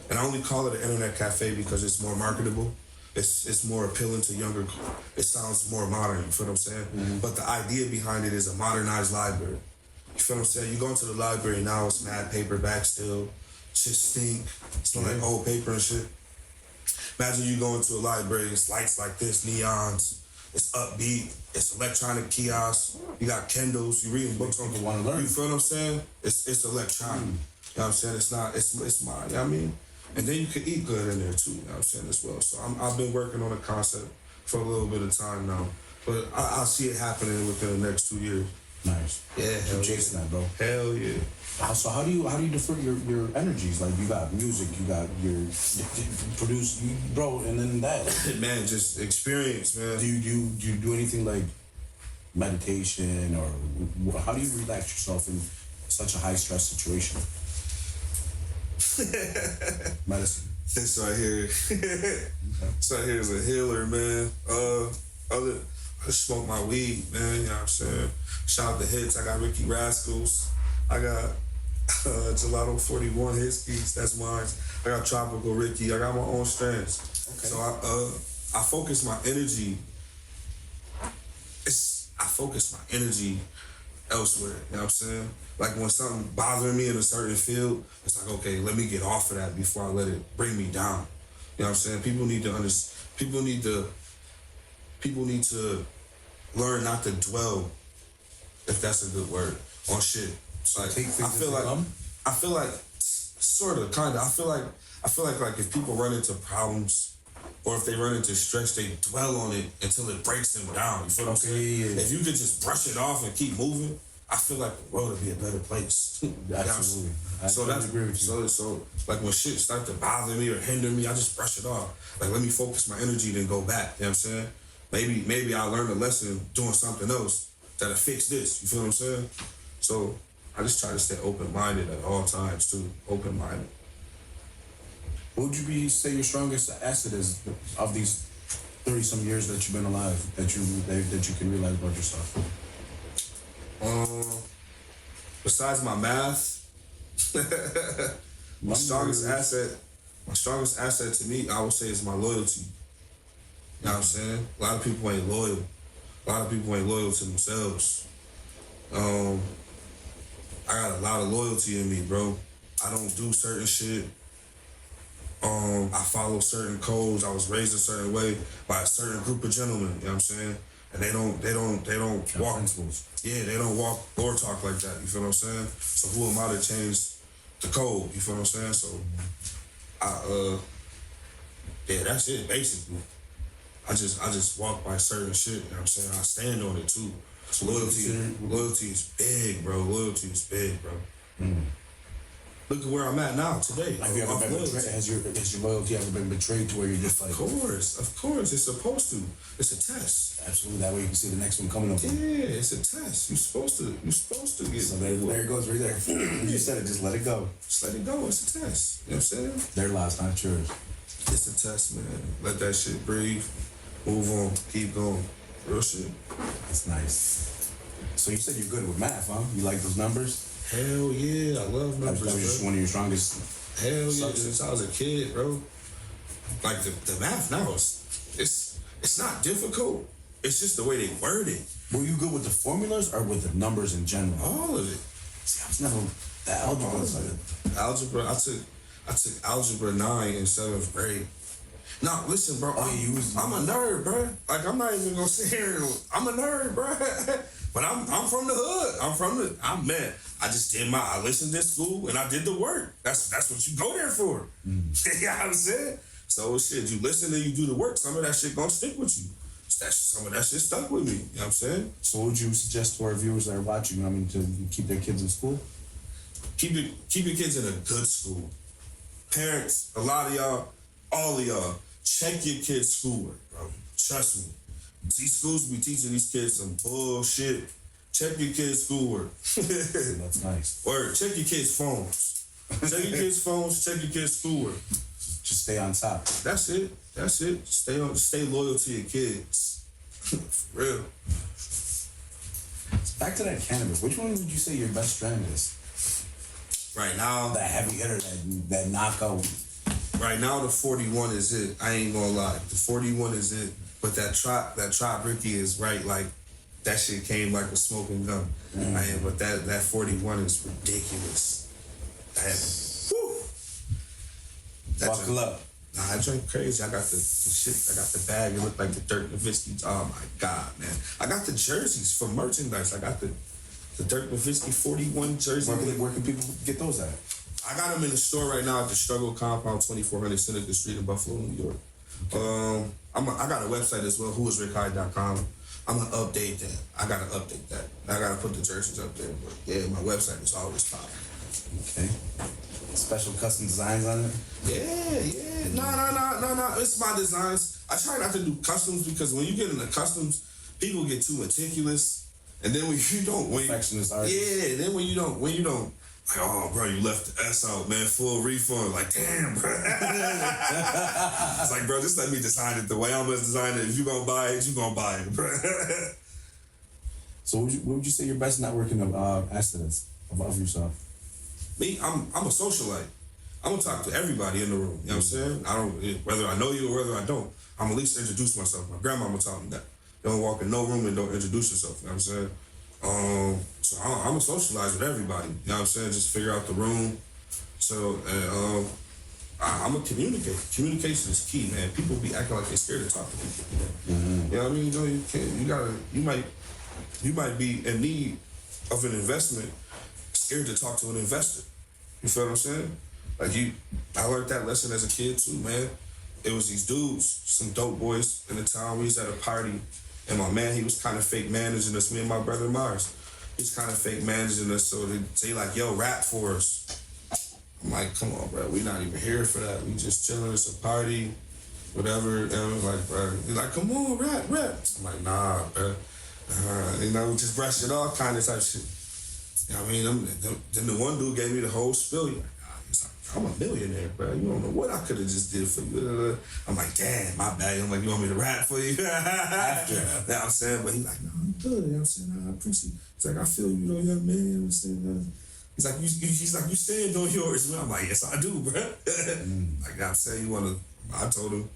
and I only call it an internet cafe because it's more marketable. It's more appealing to younger. It sounds more modern. You feel what I'm saying? Mm-hmm. But the idea behind it is a modernized library. You feel what I'm saying? You go into the library now, it's mad paperback still. Shit stink. It's like old paper and shit. Imagine you go into a library, it's lights like this, neons. It's upbeat. It's electronic kiosks. You got Kindles. You reading books on the one learn. You feel what I'm saying? It's electronic. You know what I'm saying? It's not. It's mine. You know what I mean? And then you can eat good in there too. You know what I'm saying as well. So I've been working on a concept for a little bit of time now, but I see it happening within the next 2 years. Nice. Yeah. Keep chasing that, bro. Hell yeah. So how do you divert your energies? Like you got music, you got your produce, bro, and then that. Man, just experience, man. Do you do anything like meditation or how do you relax yourself in such a high stress situation? Medicine. This right here. This right here is a healer, man. I smoke my weed, man. You know what I'm saying? Shout out the hits. I got Ricky Rascals. I got Gelato 41 Hiskies. That's mine. I got Tropical Ricky. I got my own strands. Okay. So I focus my energy. I focus my energy elsewhere. You know what I'm saying? Like when something bothering me in a certain field, it's like, okay, let me get off of that before I let it bring me down. You know what I'm saying? People need to understand. People need to learn not to dwell, if that's a good word, on shit. It's like I feel like sort of, kind of. I feel like if people run into problems or if they run into stress, they dwell on it until it breaks them down. You feel what I'm saying? Yeah. If you could just brush it off and keep moving, I feel like the world would be a better place. Absolutely. So that's agree with you. So like when shit start to bother me or hinder me, I just brush it off. Like let me focus my energy, then go back. You know what I'm saying? Maybe I'll learn a lesson doing something else that'll fix this. You feel what I'm saying? So I just try to stay open-minded at all times too. Open-minded. What would you say your strongest asset is of these 30-some years that you've been alive that you can realize about yourself? Besides my math, my strongest asset to me, I would say, is my loyalty. You know what I'm saying? A lot of people ain't loyal. A lot of people ain't loyal to themselves. I got a lot of loyalty in me, bro. I don't do certain shit. I follow certain codes. I was raised a certain way by a certain group of gentlemen, you know what I'm saying? And they don't walk principles. Yeah, they don't walk or talk like that, you feel what I'm saying? So who am I to change the code, you feel what I'm saying? So yeah, that's it basically. I just walk by certain shit, you know what I'm saying? I stand on it too. So loyalty is big, bro. Loyalty is big, bro. Mm. Look at where I'm at now today. Have you ever been betrayed? Has your loyalty ever been betrayed to where you're just like? Of course, it's supposed to. It's a test. Absolutely, that way you can see the next one coming up. Yeah, it's a test. You're supposed to get. So there it goes, right there. You said it. Just let it go. Just let it go. It's a test. You know what I'm saying? Their lives, not yours. It's a test, man. Let that shit breathe. Move on. Keep going. Real shit. That's nice. So you said you're good with math, huh? You like those numbers? Hell yeah, I love numbers. That was just one of your strongest. Hell yeah, since I was a kid, bro. Like the math now it's not difficult. It's just the way they word it. Were you good with the formulas or with the numbers in general? All of it. See, I was never that algebra. Algebra. I took algebra 9 in 7th grade. Now listen, bro. I'm a nerd, bro. Like I'm not even gonna sit here. I'm a nerd, bro. But I'm from the hood. I just did I listened to school and I did the work. That's what you go there for. You know what I'm saying? So shit, you listen and you do the work. Some of that shit gonna stick with you. Some of that shit stuck with me. You know what I'm saying? So what would you suggest to our viewers that are watching? I mean, to keep their kids in school? Keep your kids in a good school. Parents, a lot of y'all, all of y'all, check your kids' schoolwork, bro. Trust me. These schools be teaching these kids some bullshit. Check your kids' schoolwork. That's nice. Or check your kids' phones. Check your kids' phones. Check your kids' schoolwork. Just stay on top. That's it. Stay loyal to your kids. For real. Back to that cannabis. Which one would you say your best strand is? Right now, that heavy hitter, that knockout. Right now, the 41 is it. I ain't gonna lie, the 41 is it. But that Trop Ricky is right. Like that shit came like a smoking gun. But that 41 is ridiculous. Buckle up. Nah, I drink crazy. I got the shit. I got the bag. It looked like the Dirk Nowitzki. Oh my God, man! I got the jerseys for merchandise. I got the Dirk Nowitzki 41 jersey. Where can people get those at? I got them in the store right now at the Struggle Compound, 2400 Seneca Street in Buffalo, New York. I got a website as well, whoisrickhyde.com. I'm gonna update that. I gotta update that. I gotta put the jerseys up there. But yeah, my website is always popping. Okay. Special custom designs on it? Yeah. No. It's my designs. I try not to do customs because when you get into customs, people get too meticulous. And then when you don't, perfectionist artist. Yeah, then when you don't, like, oh, bro, you left the S out, man, full refund. Like, damn, bro. It's like, bro, just let me design it the way I'm gonna design it. If you gonna buy it, you gonna buy it, bro. So what would you say your best networking asset is of yourself? Me, I'm a socialite. I'm gonna talk to everybody in the room. You know what I'm saying? I don't, whether I know you or whether I don't, I'm at least introduce myself. My grandmama taught me that. Don't walk in no room and don't introduce yourself. You know what I'm saying? So I'm a socialize with everybody. You know what I'm saying? Just figure out the room. So I'm a communicator. Communication is key, man. People be acting like they're scared to talk to people. Mm-hmm. You know what I mean? You might be in need of an investment, scared to talk to an investor. You feel what I'm saying? Like I learned that lesson as a kid too, man. It was these dudes, some dope boys in the town. We was at a party, and my man, he was kind of fake managing us. Me and my brother Mars, he's kind of fake managing us. So they say like, "Yo, rap for us." I'm like, "Come on, bro. We not even here for that. We just chilling. It's a party, whatever." And I was like, "Bro," he's like, "Come on, rap." I'm like, "Nah, bro." Just brush it off, kind of type shit. You know what I mean? Then the one dude gave me the whole spiel. He's like, I'm a millionaire, bro. You don't know what I could have just did for you. I'm like, damn, my bad. I'm like, you want me to rap for you? After. You know what I'm saying? But he's like, no, I'm good. You know what I'm saying? I appreciate it. He's like, I feel you, though, young man. You know what I'm saying? He's like, you stand on yours, man. I'm like, yes, I do, bro. Like, I'm saying, I told him,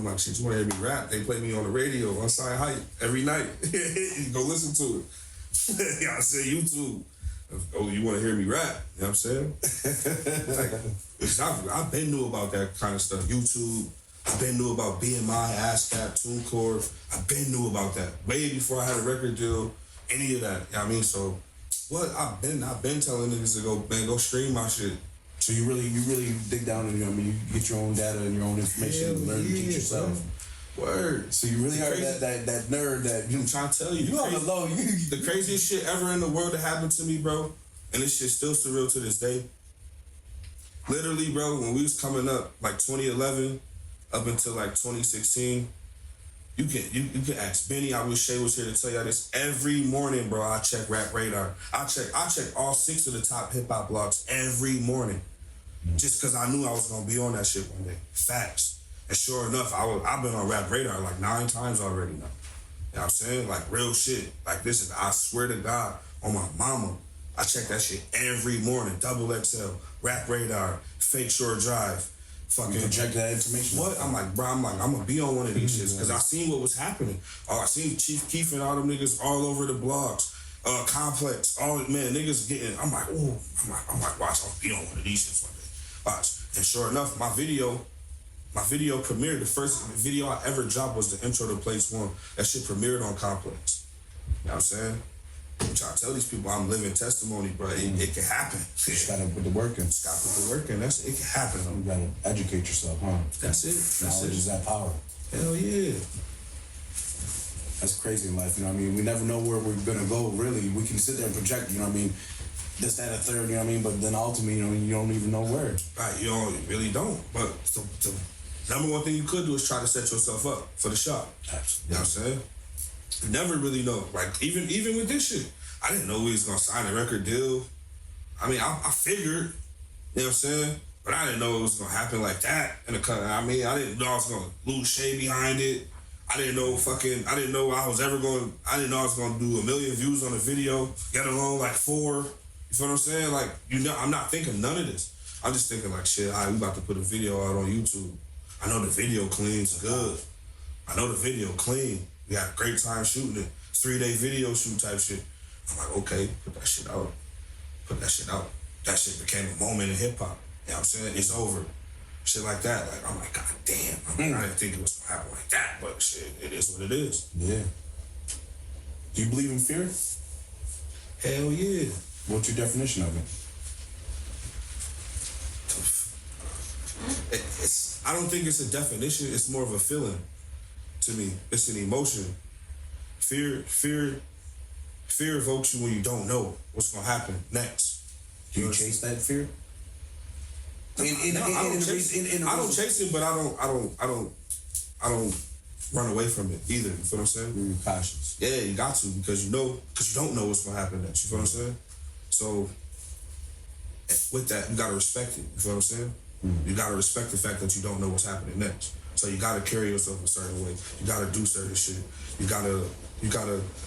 like, shit, you want to hear me rap? They play me on the radio on Hyde every night. You go listen to it. You know what I'm saying? YouTube. Oh, you want to hear me rap? You know what I'm saying? Like, I've been knew about that kind of stuff. YouTube. I've been knew about BMI, ASCAP, TuneCore. I've been knew about that way before I had a record deal. Any of that. You know what I mean? So, I've been telling niggas to go stream my shit. So you really dig down and you get your own data and your own information and learn to teach yourself. Man. Word. So you really are that nerd that I'm trying to tell you. You on the low. The craziest shit ever in the world that happened to me, bro, and this shit's still surreal to this day. Literally, bro, when we was coming up, like 2011, up until like 2016, you can ask Benny. I wish Shay was here to tell y'all this. Every morning, bro, I check Rap Radar. I check all 6 of the top hip hop blogs every morning, just because I knew I was gonna be on that shit one day. Facts. And sure enough, I've been on Rap Radar like 9 times already now. You know what I'm saying? Like real shit. Like this is, I swear to God, on my mama, I check that shit every morning. XXL, Rap Radar, Fake Shore Drive, fucking. You can check that information. What? I'm like, bro, I'm gonna be on one of these shits because I seen what was happening. Oh, I seen Chief Keef and all them niggas all over the blogs. Complex, all man, niggas getting. I'm like, ooh, I'm like, watch, I'll be on one of these shits one day. Watch. And sure enough, my video premiered. The first video I ever dropped was the intro to Place One. That shit premiered on Complex. You know what I'm saying? I'm trying to tell these people I'm living testimony, bro. It can happen. You just gotta put the work in. Just gotta put the work in. It can happen. You gotta educate yourself, huh? That's it. Knowledge is that power. Hell yeah. That's crazy in life, you know what I mean? We never know where we're gonna go, really. We can sit there and project, you know what I mean? This, that, and a third, you know what I mean? But then ultimately, you don't even know where. Right, you really don't. But the number one thing you could do is try to set yourself up for the shot. Absolutely. You know what I'm saying? You never really know. Like, even with this shit, I didn't know we was gonna sign a record deal. I mean, I figured, you know what I'm saying? But I didn't know it was gonna happen like that in the country. I mean, I didn't know I was gonna lose Shay behind it. I didn't know I was gonna do 1 million views on a video, get along like 4. You feel what I'm saying? Like, I'm not thinking none of this. I'm just thinking like, shit, all right, we about to put a video out on YouTube. I know the video clean's good. I know the video clean. We had a great time shooting it. 3-day video shoot type shit. I'm like, okay, put that shit out. That shit became a moment in hip hop. You know what I'm saying? It's over. Shit like that. Like, I'm like, God damn. I didn't think it was gonna happen like that, but shit, it is what it is. Yeah. Do you believe in fear? Hell yeah. What's your definition of it? I don't think it's a definition. It's more of a feeling to me. It's an emotion. Fear evokes you when you don't know what's gonna happen next. Do you chase that fear? I don't chase it, but I don't run away from it either. You feel what I'm saying? You're cautious. Yeah, you got to, because you don't know what's gonna happen next. You feel what I'm saying? So with that, you gotta respect it. You feel what I'm saying? You gotta respect the fact that you don't know what's happening next. So you gotta carry yourself a certain way. You gotta do certain shit. You gotta.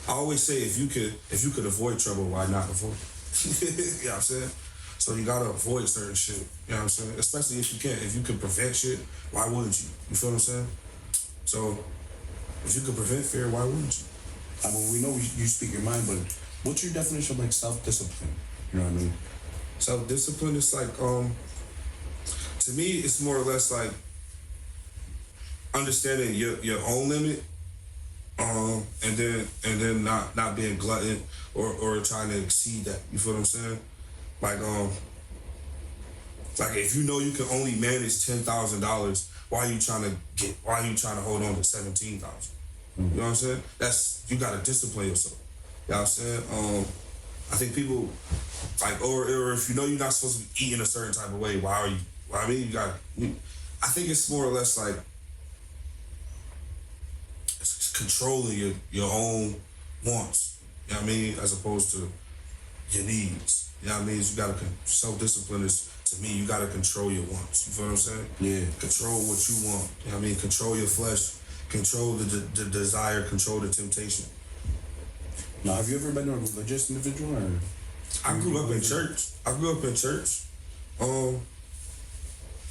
I always say, if you could avoid trouble, why not avoid it? You know what I'm saying? So you gotta avoid certain shit. You know what I'm saying? Especially if you can. If you can prevent shit, why wouldn't you? You feel what I'm saying? So if you could prevent fear, why wouldn't you? I mean, we know you speak your mind, but what's your definition of like self-discipline? You know what I mean? Self-discipline is like, to me, it's more or less like understanding your own limit, and then not being glutton or trying to exceed that. You feel what I'm saying? Like if you know you can only manage $10,000, why are you trying to hold on to $17,000? You know what I'm saying? You gotta discipline yourself. You know what I'm saying? I think people like, or if you know you're not supposed to be eating a certain type of way, why are you? Well, I mean, I think it's more or less like it's controlling your own wants. You know what I mean? As opposed to your needs. You know what I mean? You gotta self-discipline is, to me, you gotta control your wants. You feel what I'm saying? Yeah. Control what you want. You know what I mean? Control your flesh. Control the desire. Control the temptation. Now, have you ever been a religious individual? Or I grew up in church.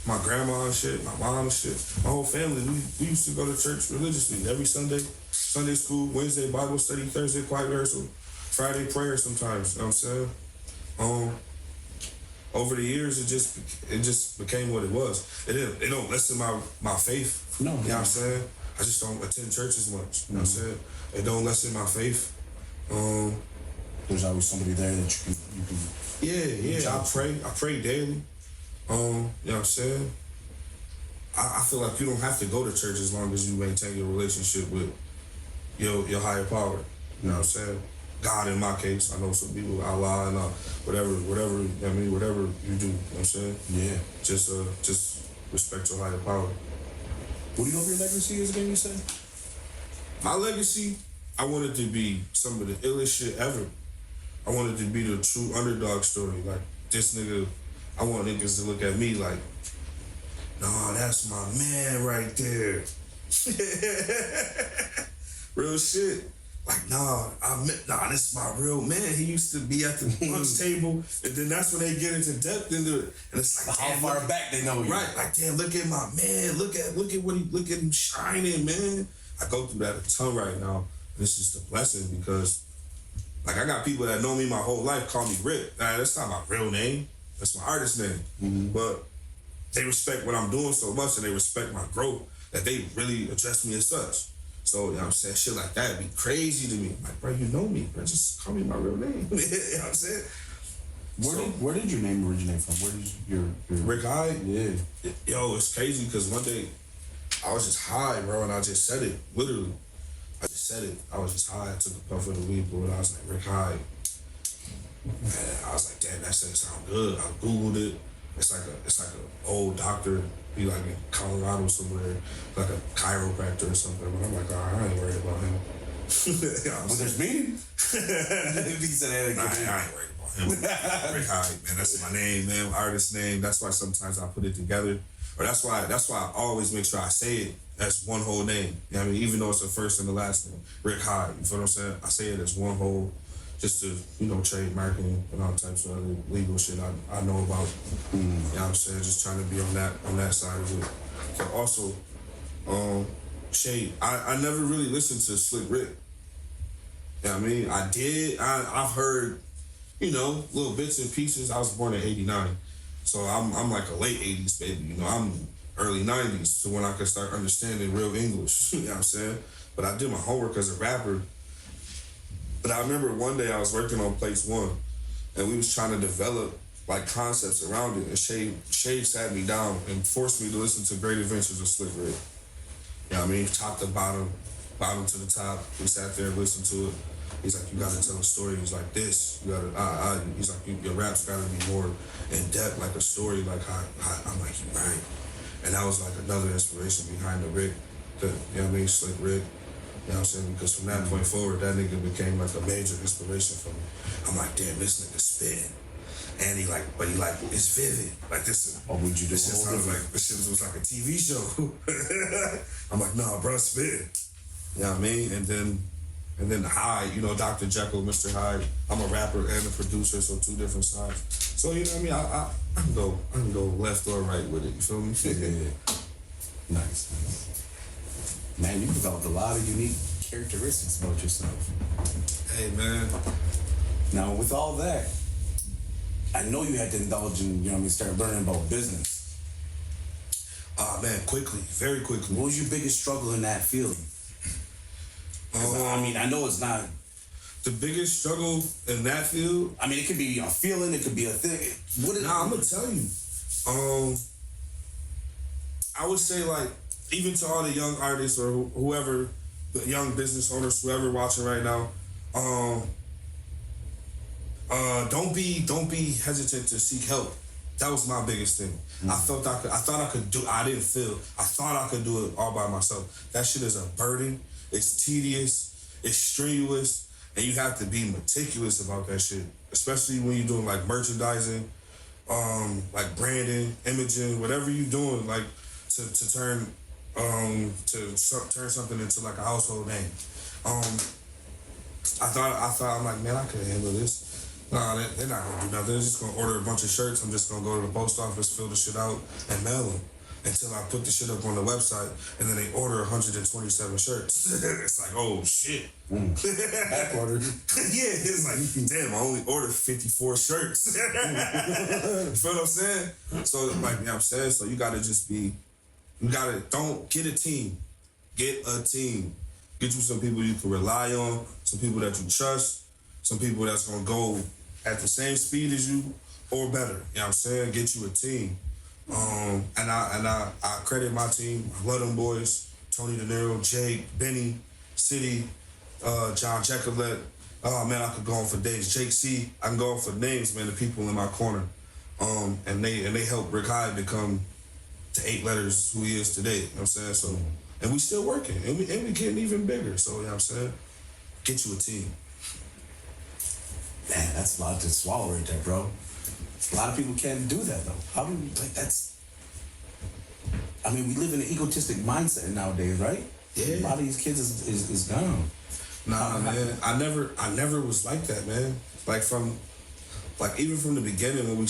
My grandma and shit, my mom and shit, my whole family, we used to go to church religiously every Sunday. Sunday school, Wednesday Bible study, Thursday quiet rehearsal, Friday prayer sometimes. You know what I'm saying? Over the years, it just became what it was. It don't lessen my faith. No. You know what I'm saying? I just don't attend church as much. You know what I'm saying? It don't lessen my faith. There's always somebody there that you can. Yeah. I pray daily. You know what I'm saying? I feel like you don't have to go to church as long as you maintain your relationship with your higher power. You know what I'm saying? God, in my case. I know some people, Allah and whatever you do. You know what I'm saying? Yeah. Just respect your higher power. What do you hope your legacy is again, you said? My legacy, I wanted to be some of the illest shit ever. I wanted to be the true underdog story. Like, this nigga, I want niggas to look at me like, nah, that's my man right there. Real shit. Like, nah, this is my real man. He used to be at the lunch table, and then that's when they get into depth into it. And it's like, how far back they know you. Right, like, damn, look at my man. Look at him shining, man. I go through that a ton right now. This is the blessing because, like, I got people that know me my whole life call me Rick. Nah, that's not my real name. That's my artist name. Mm-hmm. But they respect what I'm doing so much, and they respect my growth that they really address me as such. So, you know what I'm saying? Shit like that would be crazy to me. Like, bro, you know me, bro. Just call me my real name. You know what I'm saying? Where did your name originate from? Where did your Rick Hyde? Yeah. Yo, it's crazy because one day I was just high, bro, and I just said it. Literally. I just said it. I was just high. I took a puff of the weed, bro, and I was like, Rick Hyde. Man, I was like, damn, that shit sound good. I Googled it. It's like an old doctor, be like in Colorado somewhere, like a chiropractor or something. But I'm like, I ain't worried about him. You know well, there's me. I ain't worried about him. Rick Hyde, man, that's my name, man, artist name. That's why sometimes I put it together. Or that's why I always make sure I say it as one whole name. You know what I mean? Even though it's the first and the last name, Rick Hyde. You feel what I'm saying? I say it as one whole, just to, trade marketing and all types of other legal shit I know about. You know what I'm saying? Just trying to be on that side of it. But also, Shay, I never really listened to Slick Rick. You know what I mean? I did. I've heard, little bits and pieces. I was born in '89. So I'm like a late 80s baby. I'm early 90s, so when I could start understanding real English. You know what I'm saying? But I did my homework as a rapper. But I remember one day I was working on Place One, and we was trying to develop like concepts around it. And Shay sat me down and forced me to listen to Great Adventures of Slick Rick. You know what I mean? Top to bottom to the top. We sat there and listened to it. He's like, you gotta tell a story. He's like, this. You gotta, he's like, your rap's gotta be more in depth, like a story, like how I'm like, you're right. And that was like another inspiration behind the Rick, Slick Rick. You know what I'm saying? Because from that point forward, that nigga became like a major inspiration for me. I'm like, damn, this nigga spitting. And he it's vivid. Like this. Or would you do this shit sounds like this shit was like a TV show. I'm like, nah, bro, spitting. You know what I mean? And then Hyde, Dr. Jekyll, Mr. Hyde. I'm a rapper and a producer, so two different sides. So you know what I mean? I can go left or right with it. You feel me? Yeah. Nice. Man, you developed a lot of unique characteristics about yourself. Hey, man. Now, with all that, I know you had to indulge in, start learning about business. Man, quickly, very quickly. What was your biggest struggle in that field? I know it's not... The biggest struggle in that field? It could be a feeling, it could be a thing. I'm going to tell you. I would say, like, even to all the young artists or whoever, the young business owners, whoever watching right now, don't be hesitant to seek help. That was my biggest thing. I thought I could do it all by myself. That shit is a burden. It's tedious. It's strenuous. And you have to be meticulous about that shit. Especially when you're doing like merchandising, like branding, imaging, whatever you're doing, like to turn something into like a household name. I'm like, man, I could handle this. Nah, they're not gonna do nothing. They're just gonna order a bunch of shirts. I'm just gonna go to the post office, fill the shit out, and mail them until I put the shit up on the website, and then they order 127 shirts. It's like, oh shit. Back order. Yeah, it's like, damn, I only ordered 54 shirts. You feel what I'm saying? So like, you know what I'm saying? So you gotta don't get a team. Get a team. Get you some people you can rely on, some people that you trust, some people that's gonna go at the same speed as you or better. You know what I'm saying? Get you a team. And I credit my team. I love them boys. Tony De Niro, Jake, Benny, City, John Jekyllette. Oh man, I could go on for days. Jake C. I can go on for names, man, the people in my corner. And they helped Rick Hyde become the 8 letters who he is today. You know what I'm saying? So, and we still working, and we getting even bigger. So, you know what I'm saying? Get you a team. Man, that's a lot to swallow right there, bro. A lot of people can't do that, though. How do we, that's... we live in an egotistic mindset nowadays, right? Yeah. A lot of these kids is gone. Nah, man, I never was like that, man. Even from the beginning when we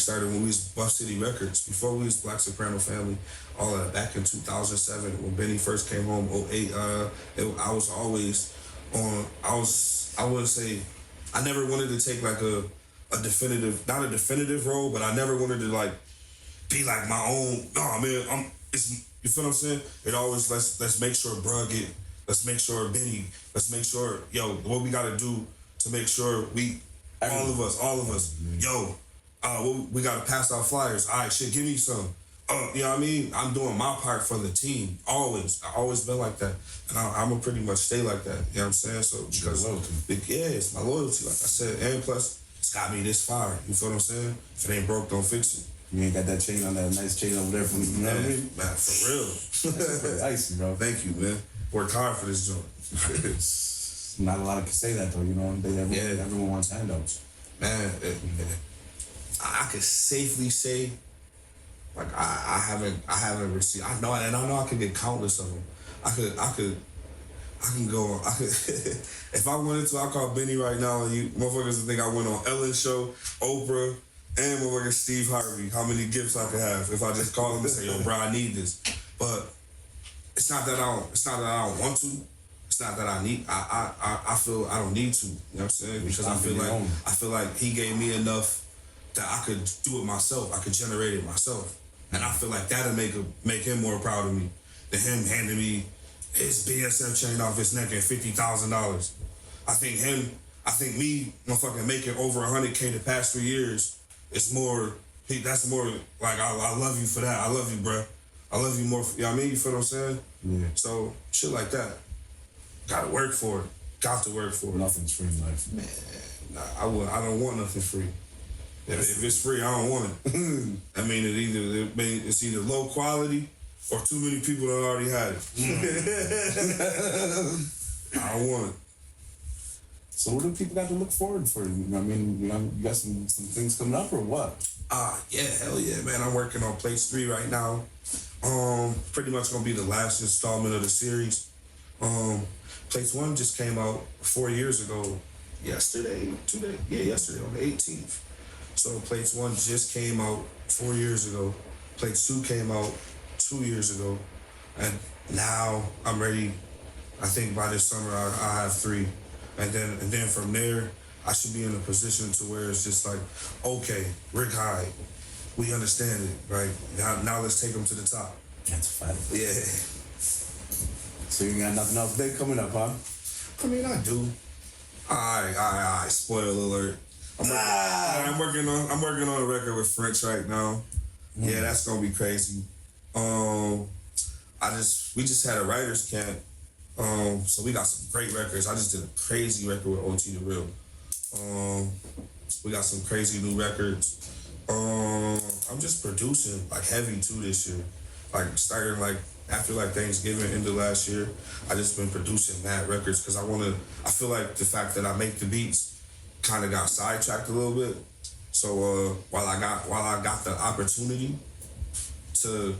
was Buff City Records, before we was Black Soprano Family, all of that, back in 2007, when Benny first came home, 2008, I was always on, I wouldn't say, I never wanted to take like a definitive, not a definitive role, but I never wanted to like be like my own, you feel what I'm saying? It always, let's make sure bruh get, let's make sure Benny, let's make sure, what we gotta do to make sure all of us, we gotta pass out flyers. All right, shit, give me some. You know what I mean? I'm doing my part for the team, always. I always been like that. And I'm gonna pretty much stay like that, you know what I'm saying? So, because, it's my loyalty, like I said, and plus, it's got me this far, you feel what I'm saying? If it ain't broke, don't fix it. You ain't got that chain on, that nice chain over there from, you know what I mean? Man, for real. That's icy, bro. Thank you, man. Worked hard for this joint. Not a lot of can say that, though, you know? Everyone wants handouts. Man, I could safely say, like I haven't received. I know I can get countless of them. if I wanted to, I'll call Benny right now and you motherfuckers would think I went on Ellen's show, Oprah, and motherfucking Steve Harvey. How many gifts I could have if I just call him and say, yo, bro, I need this. But it's not that I don't want to. It's not that I need. I feel I don't need to. You know what I'm saying? Because I feel like he gave me enough that I could do it myself. I could generate it myself. And I feel like that'll make him more proud of me than him handing me his BSF chain off his neck and $50,000. I think me motherfucking making over 100K the past 3 years is more, that's more like, I love you for that. I love you, bruh. I love you more, you know what I mean? You feel what I'm saying? Yeah. So, shit like that. Gotta work for it. Got to work for it. Nothing's free in life. Man, nah, I don't want nothing free. If it's free, I don't want it. I mean, it's either low quality or too many people that already had it. I don't want it. So what do people got to look forward for? I mean, you got some things coming up or what? Yeah, hell yeah, man. I'm working on Place 3 right now. Pretty much gonna be the last installment of the series. Place 1 just came out 4 years ago. Yesterday on the 18th. So Place 1 just came out 4 years ago. Place 2 came out 2 years ago. And now I'm ready. I think by this summer I have 3. And then from there, I should be in a position to where it's just like, okay, Rick Hyde, we understand it, right? Now let's take them to the top. That's a fact. Yeah. So you got nothing else big coming up, huh? I mean, I do. I spoiler alert. I'm working on a record with French right now. Yeah, that's gonna be crazy. We just had a writers camp. So we got some great records. I just did a crazy record with OT The Real. We got some crazy new records. I'm just producing like heavy too this year. Like starting like after like Thanksgiving into last year, I just been producing mad records because I feel like the fact that I make the beats kind of got sidetracked a little bit. So while I got the opportunity to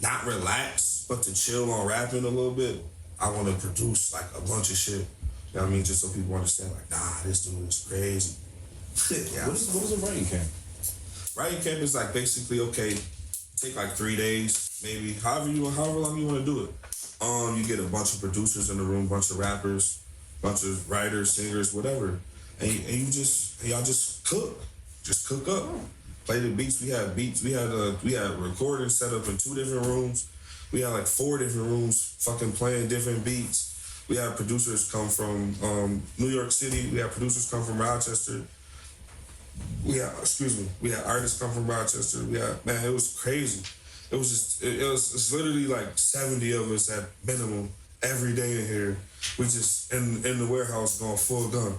not relax but to chill on rapping a little bit, I want to produce like a bunch of shit. You know what I mean? Just so people understand, like, nah, this dude is crazy. Yeah. What is a writing camp? Writing camp is like basically, okay, take like 3 days, maybe, however long you want to do it. You get a bunch of producers in the room, bunch of rappers, bunch of writers, singers, whatever, and y'all just cook up, play the beats. We had recording set up in 2 different rooms. We had like 4 different rooms, fucking playing different beats. We had producers come from New York City. We had producers come from Rochester. We had artists come from Rochester. It was crazy. It's literally like 70 of us at minimum every day in here. We just in the warehouse going full gun.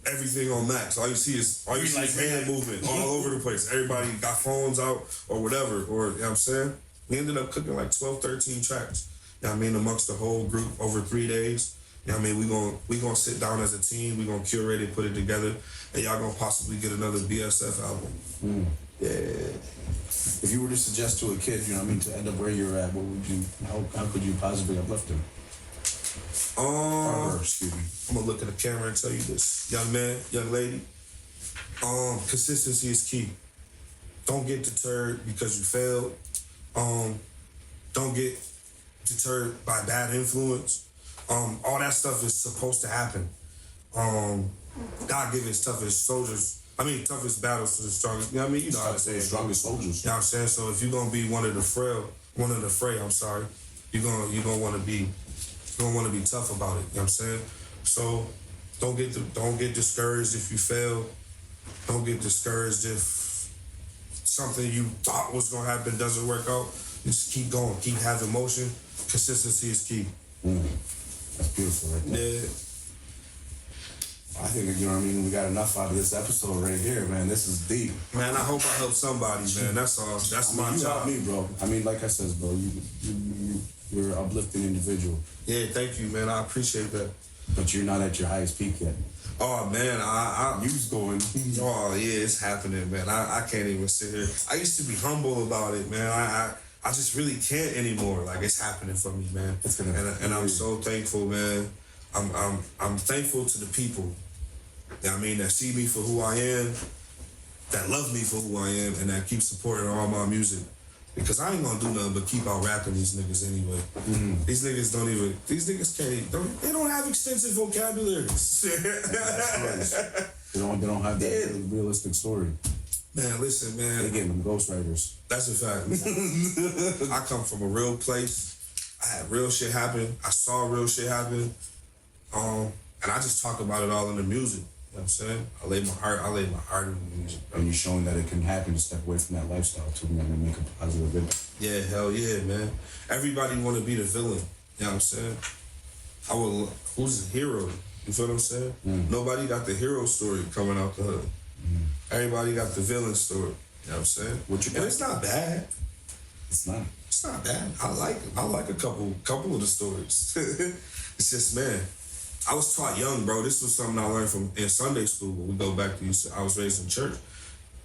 Everything on max. All you see is hand movement all over the place. Everybody got phones out or whatever, or you know what I'm saying? We ended up cooking like 12, 13 tracks. You know what I mean? Amongst the whole group over 3 days. You know what I mean? We gonna sit down as a team. We gonna curate it, put it together, and y'all gonna possibly get another BSF album. Yeah. If you were to suggest to a kid, you know what I mean, to end up where you're at, how could you possibly uplift him? Excuse me. I'm gonna look at the camera and tell you this. Young man, young lady, consistency is key. Don't get deterred because you failed. Don't get deterred by bad influence. All that stuff is supposed to happen. God gives toughest toughest battles to the strongest. You know what I mean? You know how to say it. Strongest soldiers. You know what I'm saying? So if you're gonna be one of the fray, you're gonna wanna be tough about it. You know what I'm saying? So don't get discouraged if you fail. Don't get discouraged if something you thought was gonna happen doesn't work out. Just keep going, keep having motion. Consistency is key. That's beautiful right there. Yeah. I think, you know what I mean, we got enough out of this episode right here, man. This is deep. Man, I hope I help somebody, man. That's all. That's my job. You helped me, bro. I mean, like I said, bro, you're an uplifting individual. Yeah, thank you, man. I appreciate that. But you're not at your highest peak yet. Oh, man, you's going. Oh, yeah, it's happening, man. I can't even sit here. I used to be humble about it, man. I just really can't anymore. Like, it's happening for me, man. And I'm so thankful, man. I'm thankful to the people, you know what I mean, that see me for who I am, that love me for who I am, and that keep supporting all my music. Because I ain't gonna do nothing but keep out rapping these niggas anyway. Mm-hmm. These niggas they don't have extensive vocabularies. They don't have that realistic story. Man, listen, man. They get them ghostwriters. That's a fact. I come from a real place. I had real shit happen. I saw real shit happen. And I just talk about it all in the music. You know what I'm saying? I lay my heart in the music, bro. And you're showing that it can happen to step away from that lifestyle too, man, and make a positive impact. Yeah, hell yeah, man. Everybody want to be the villain. You know what I'm saying? Who's the hero? You feel what I'm saying? Nobody got the hero story coming out the hood. Everybody got the villain story. You know what I'm saying? And it's not bad. It's not. It's not bad. I like a couple of the stories. It's just, man, I was taught young, bro. This was something I learned in Sunday school. When we go back to, I was raised in church.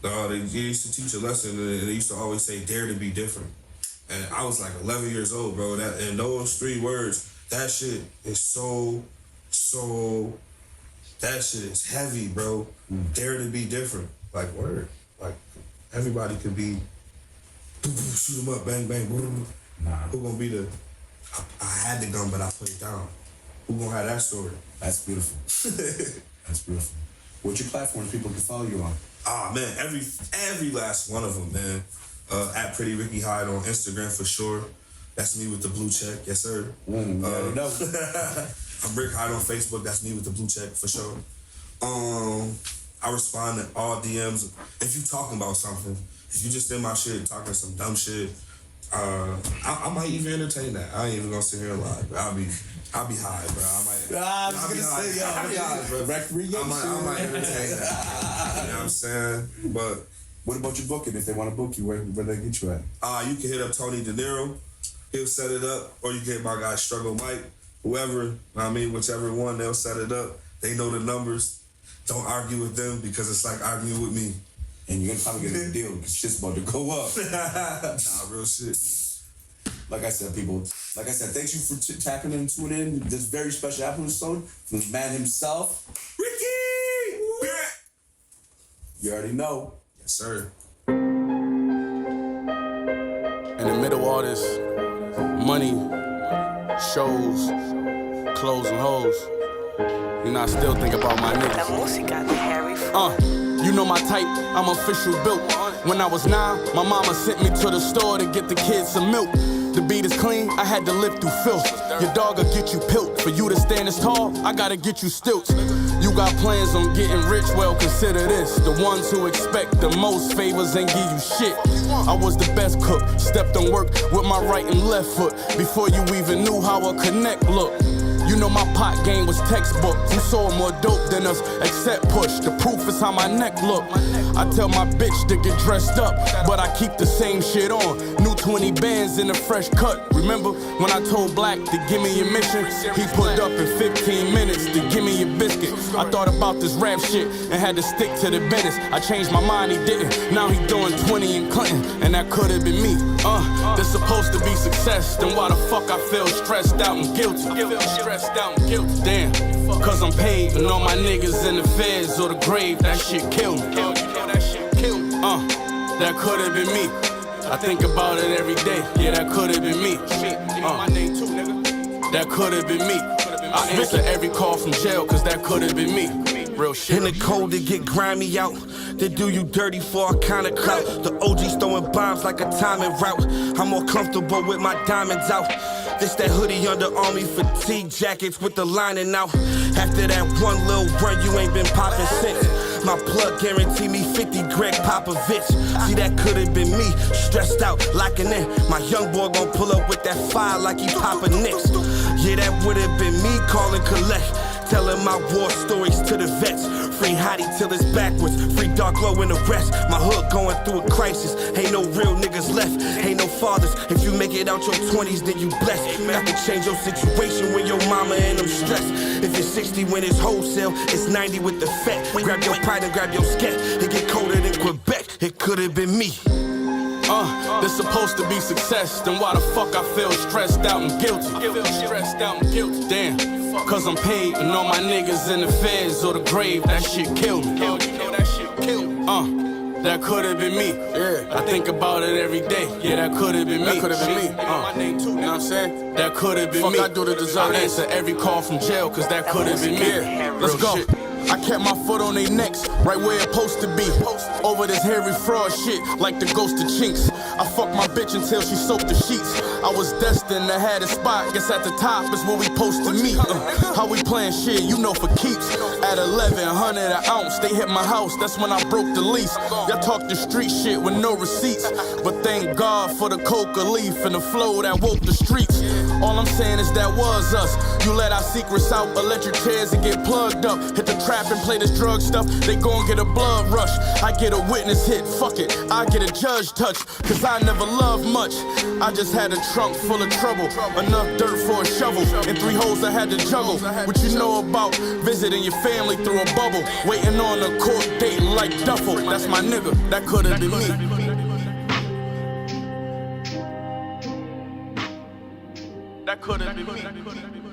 They used to teach a lesson, and they used to always say, dare to be different. And I was like 11 years old, bro. And those 3 words, that shit is so, that shit is heavy, bro. Dare to be different. Like, word. Like, everybody could be, shoot them up, bang, bang, boom. Nah. Who gonna be the, I had the gun, but I put it down. Who gonna have that story? That's beautiful. That's beautiful. What's your platforms people can follow you on? Ah, man, every last one of them, man. At Pretty Ricky Hyde on Instagram for sure. That's me with the blue check, yes sir. No. I'm Rick Hyde on Facebook. That's me with the blue check for sure. I respond to all DMs. If you talking about something, if you just in my shit talking some dumb shit, I might even entertain that. I ain't even gonna sit here and lie, but I'll be high, bro. I might entertain that. You know what I'm saying? But what about your booking? If they want to book you, where they get you at? You can hit up Tony De Niro. He'll set it up, or you can hit my guy Struggle Mike. Whoever, I mean, whichever one, they'll set it up. They know the numbers. Don't argue with them because it's like arguing with me. And you're gonna probably get a deal because shit's about to go up. Nah, real shit. Like I said, thanks you for tapping in and tuning in. This very special episode from the man himself, Ricky! You already know. Yes, sir. In the middle of all this, money, shows, clothes and hoes, you know, I still think about my niggas. La música de Harry. You know my type, I'm official built. When I was 9, my mama sent me to the store to get the kids some milk. The beat is clean, I had to live through filth. Your dog'll get you pilt. For you to stand as tall, I gotta get you stilts. You got plans on getting rich, well consider this. The ones who expect the most favors ain't give you shit. I was the best cook, stepped on work with my right and left foot. Before you even knew how a connect looked. You know my pot game was textbook. You sold more dope than us, except push. The proof is how my neck look. I tell my bitch to get dressed up, but I keep the same shit on. New 20 bands in a fresh cut. Remember when I told Black to give me your mission? He pulled up in 15 minutes to give me your biscuit. I thought about this rap shit and had to stick to the business. I changed my mind, he didn't. Now he doing 20 in Clinton, and that could have been me. This supposed to be success, then why the fuck I feel stressed out and guilty? Damn, cause I'm paid and all my niggas in the feds or the grave, that shit killed me. That could have been me. I think about it every day. Yeah, that could have been me. That could have been me. I answer every call from jail, cause that could have been me. Real shit. In the cold to get grimy out. They do you dirty for all kind of clout. The OGs throwing bombs like a timing route. I'm more comfortable with my diamonds out. This that hoodie under army fatigue jackets with the lining out. After that one little run, you ain't been popping since. My plug guarantee me 50 Greg Popovich. See, that could've been me, stressed out, locking in. My young boy gon' pull up with that fire like he poppin' nicks. Yeah, that would've been me calling collect. Telling my war stories to the vets. Free Hyde till it's backwards. Free Dark Low and the rest. My hood going through a crisis. Ain't no real niggas left. Ain't no fathers. If you make it out your 20s, then you blessed. Got to change your situation when your mama and them stressed. If it's 60 when it's wholesale, it's 90 with the fat. Grab your pride and grab your scat. It get colder than Quebec. It could've been me. This supposed to be success, then why the fuck I feel stressed out and guilty? Damn, cause I'm paid and all my niggas in the feds or the grave, that shit killed me. That could've been me. Yeah, I think about it every day. Yeah, that could've been me. That could've been me. My name too, you know what I'm saying? That could've been me. I do to deserve I answer every call from jail, cause that could've been me. Let's go. I kept my foot on they necks, right where it supposed to be. Over this hairy fraud shit, like the ghost of Chinks. I fucked my bitch until she soaked the sheets. I was destined to have a spot, guess at the top is where we supposed to meet. How we playing shit, you know for keeps. At 1100 an ounce, they hit my house, that's when I broke the lease. Y'all talk the street shit with no receipts, but thank God for the coca leaf and the flow that woke the streets. All I'm saying is that was us. You let our secrets out, electric chairs and get plugged up. Hit the trap and play this drug stuff, they gon' get a blood rush. I get a witness hit, fuck it, I get a judge touch. Cause I never loved much, I just had a trunk full of trouble. Enough dirt for a shovel, and 3 holes I had to juggle. What you know about visiting your family through a bubble, waiting on a court date like Duffel. That's my nigga, that could've been me. That could've been me.